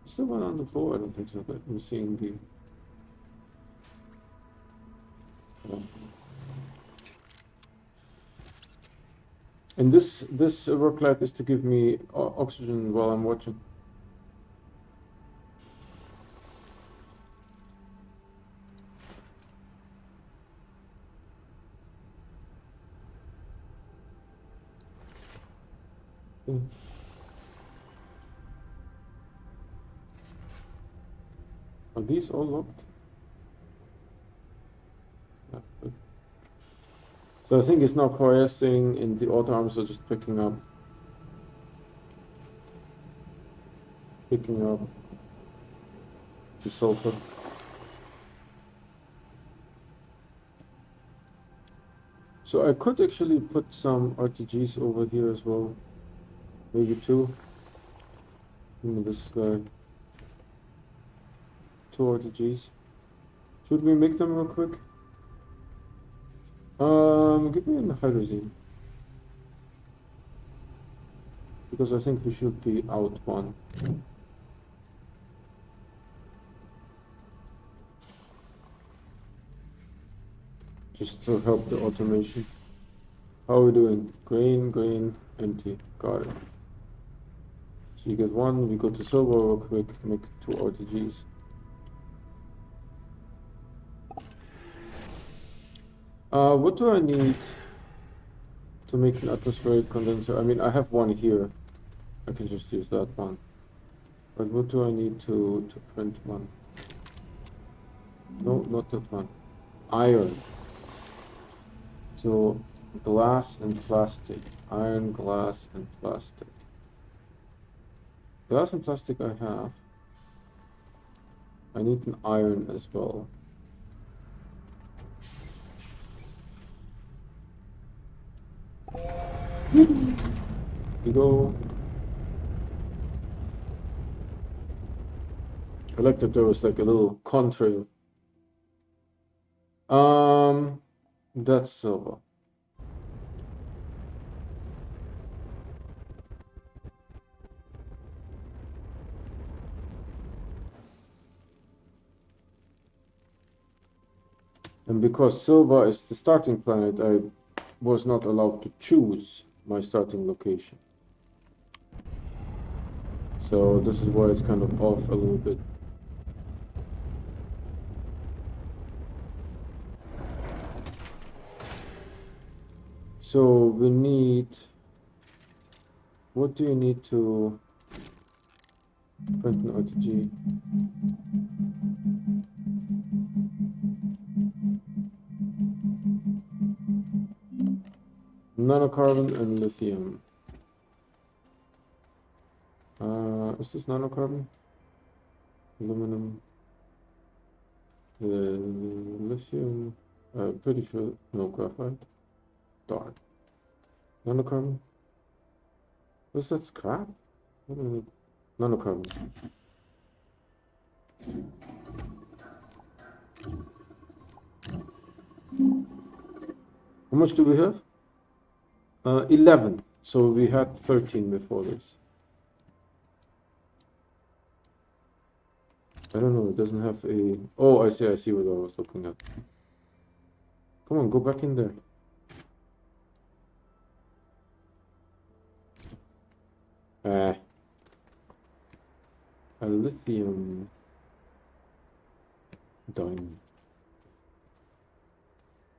Is there one on the floor? I don't think so, but we're seeing the... And this work light is to give me oxygen while I'm watching. Are these all locked? Yeah, good. So I think it's now quiescing and the auto arms are just picking up the sulfur. So I could actually put some RTGs over here as well. Maybe 2. This guy. 2 RTGs. Should we make them real quick? Give me a hydrazine. Because I think we should be out 1. Just to help the automation. How are we doing? Grain, empty. Got it. So you get 1, we go to silver real quick, make 2 RTGs. What do I need to make an atmospheric condenser? I mean, I have one here. I can just use that one. But what do I need to print one? No, not that one. Iron. So glass and plastic. Iron, glass, and plastic. Glass and plastic I have. I need an iron as well. Here we go. I like that there was like a little contrail. That's silver. And because silver is the starting planet, I was not allowed to choose my starting location. So this is why it's kind of off a little bit. So we need, what do you need to print an RTG? Nanocarbon and lithium. Is this nanocarbon? Aluminum. Lithium. Pretty sure. No, graphite. Darn. Nanocarbon. Is that scrap? What is it? Nanocarbon. How much do we have? 11. So we had 13 before this. I don't know, it doesn't have a... Oh, I see what I was looking at. Come on, go back in there. A lithium diamond.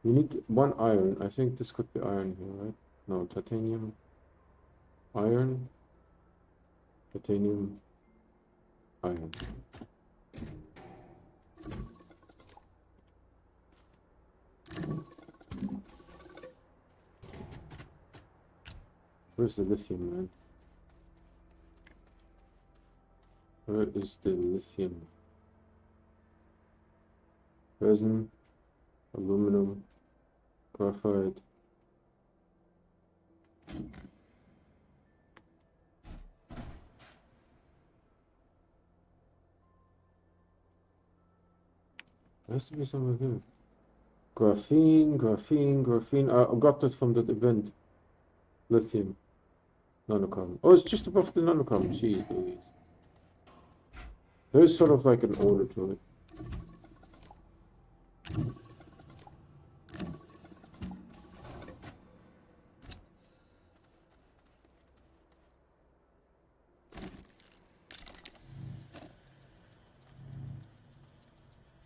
We need one iron. I think this could be iron here, right? No, titanium. Iron. Titanium. Iron. Where's the lithium, man? Where is the lithium? Resin, aluminum, graphite. There has to be somewhere here. Graphene. I got that from that event. Lithium. Nanocarbon. Oh, it's just above the nanocarbon. Jeez Louise. There's sort of like an order to it.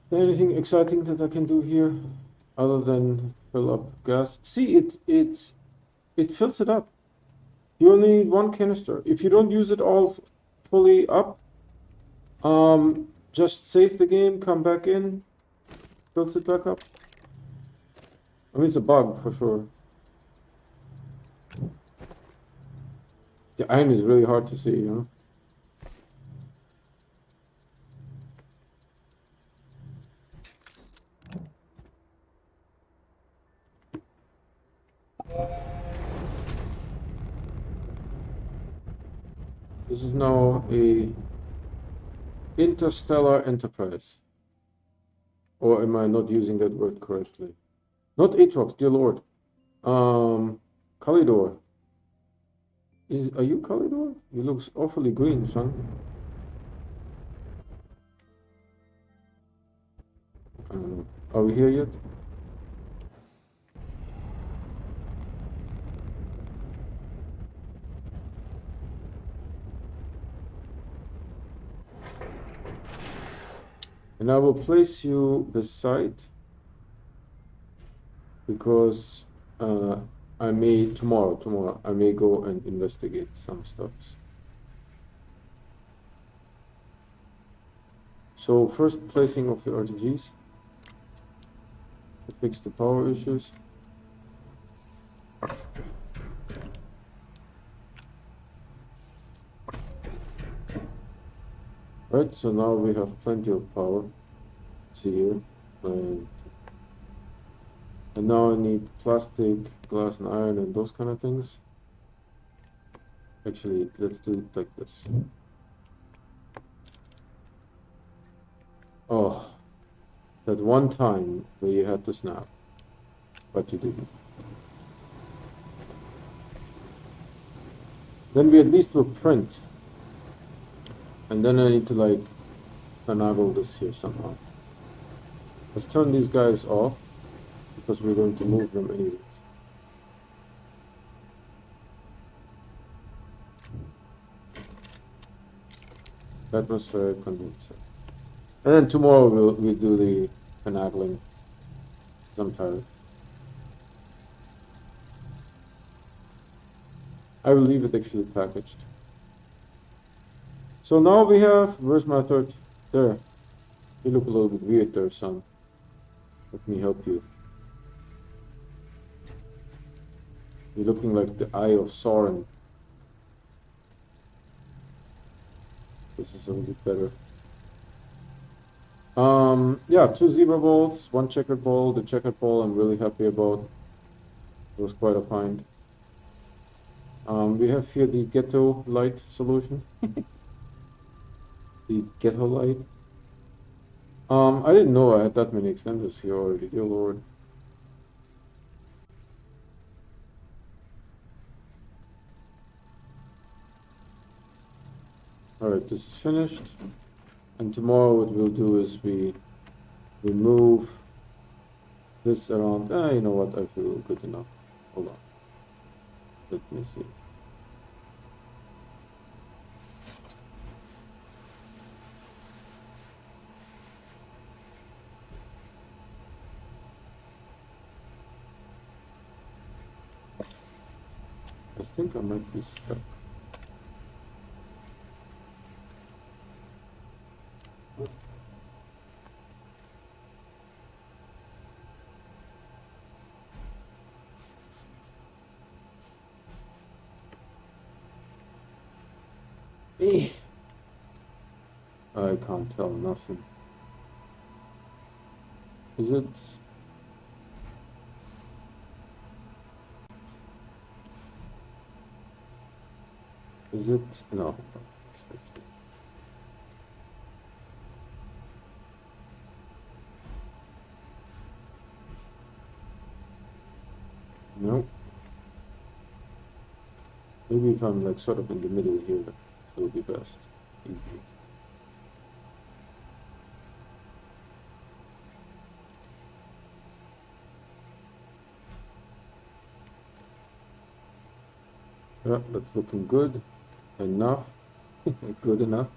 Is there anything exciting that I can do here other than fill up gas? See, it fills it up. You only need one canister. If you don't use it all fully up, just save the game, come back in, fills it back up. I mean, it's a bug for sure. The iron is really hard to see, you know? This is now a interstellar enterprise. Or am I not using that word correctly? Not Aatrox, dear Lord. Kalidor. Are you Kalidor? You look awfully green, son. I don't know. Are we here yet? And I will place you beside because I may tomorrow I may go and investigate some stuff. So first placing of the RTGs to fix the power issues. Right, so now we have plenty of power. See here, and now I need plastic, glass, and iron, and those kind of things. Actually, let's do it like this. Oh, that one time where you had to snap, but you didn't. Then we at least will print. And then I need to like finagle this here somehow. Let's turn these guys off because we're going to move them anyways. Atmospheric condenser. And then tomorrow we'll do the finagling. I'm tired. I will leave it actually packaged. So now we have, where's my third? There. You look a little bit weird there, son. Let me help you. You're looking like the Eye of Sauron. This is a little bit better. Yeah, 2 zebra balls, 1 checkered ball. The checkered ball I'm really happy about. It was quite a find. We have here the ghetto light solution. The ghetto light. I didn't know I had that many extenders here already, dear lord. Alright, this is finished. And tomorrow what we'll do is we remove this around. You know what, I feel good enough. Hold on. Let me see. I think I might be stuck. I can't tell nothing. Is it? Is it? No. No. Maybe if I'm like sort of in the middle here, it'll be best. Easy. Yeah, that's looking good. Enough. Good enough.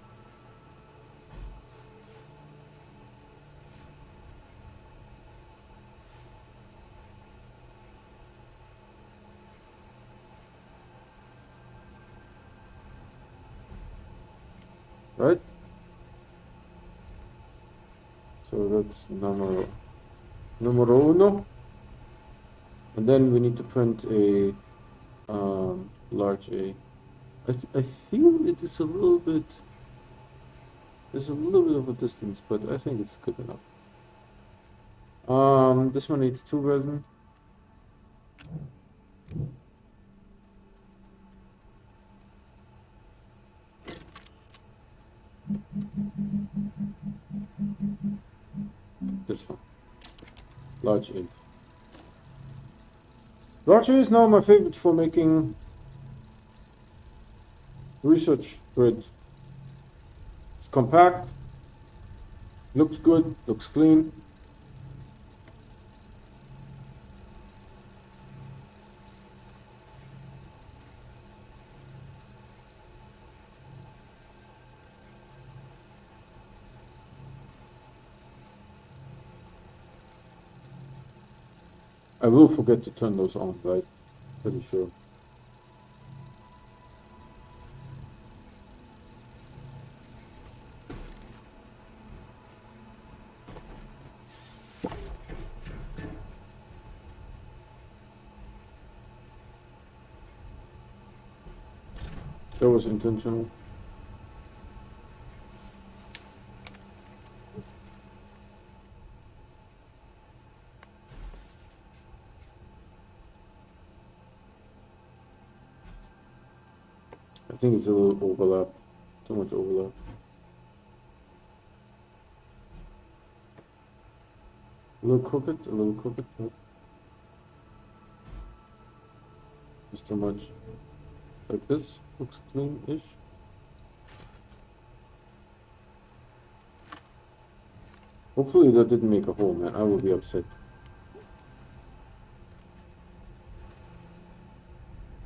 Right? So that's numero uno. And then we need to print a large A. I feel it is a little bit, there's a little bit of a distance, but I think it's good enough. This one needs 2 resin. This one. Large A. Large A is now my favorite for making research grid. It's compact, looks good, looks clean. I will forget to turn those on, right? Pretty sure. That was intentional. I think it's a little overlap. Too much overlap. A little crooked, a little crooked. Just too much. Like this. Looks clean-ish. Hopefully that didn't make a hole, man. I will be upset.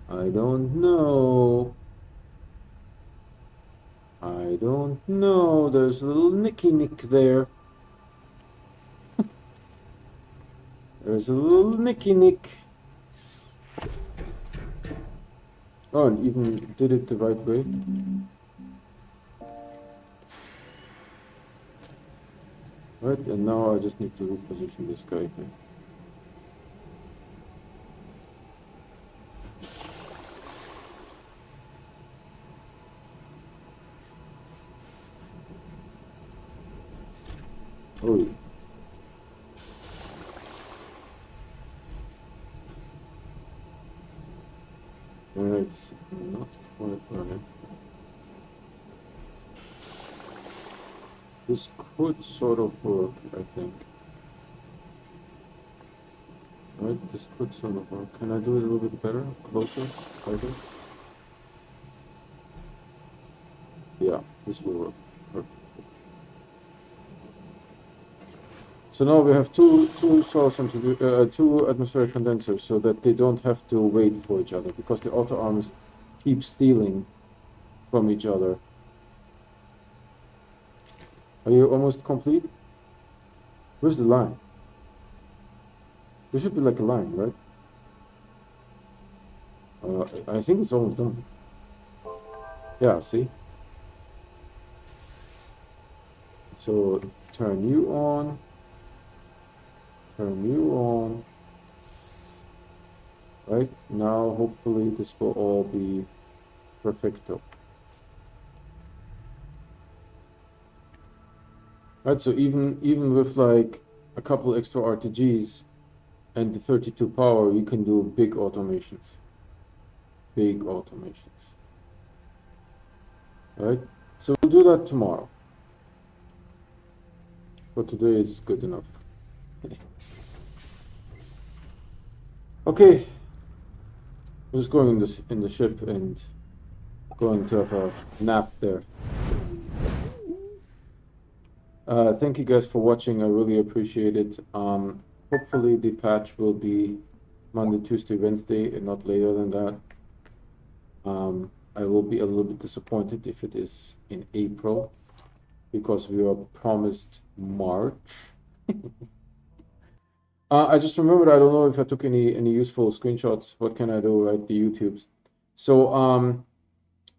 I don't know. I don't know. There's a little nicky nick there. There's a little nicky nick. Oh, and even did it the right way. Right, and now I just need to reposition this guy here. Oh, yeah. It's not quite right. This could sort of work, I think. Right, this could sort of work. Can I do it a little bit better? Closer? Tighter? Yeah, this will work. Perfect. So now we have two atmospheric condensers, so that they don't have to wait for each other, because the outer arms keep stealing from each other. Are you almost complete? Where's the line? There should be like a line, right? I think it's almost done. Yeah, see? So turn you on. Turn you on. Right? Now hopefully this will all be perfecto. Right, so even with like a couple extra RTGs and the 32 power, you can do big automations. Big automations. Right? So we'll do that tomorrow. But today is good enough. Okay. I'm just going in the ship and going to have a nap there. Thank you guys for watching. I really appreciate it. Hopefully the patch will be Monday, Tuesday, Wednesday, and not later than that. I will be a little bit disappointed if it is in April, because we are promised March. I just remembered, I don't know if I took any useful screenshots. What can I do, right? The YouTubes. So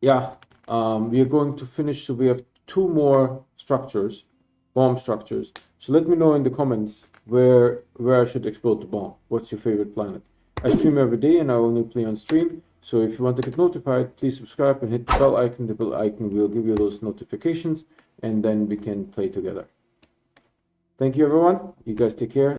yeah, we are going to finish. So we have 2 more structures, bomb structures. So let me know in the comments where I should explode the bomb. What's your favorite planet? I stream every day and I only play on stream. So if you want to get notified, please subscribe and hit the bell icon. The bell icon will give you those notifications, and then we can play together. Thank you, everyone. You guys take care.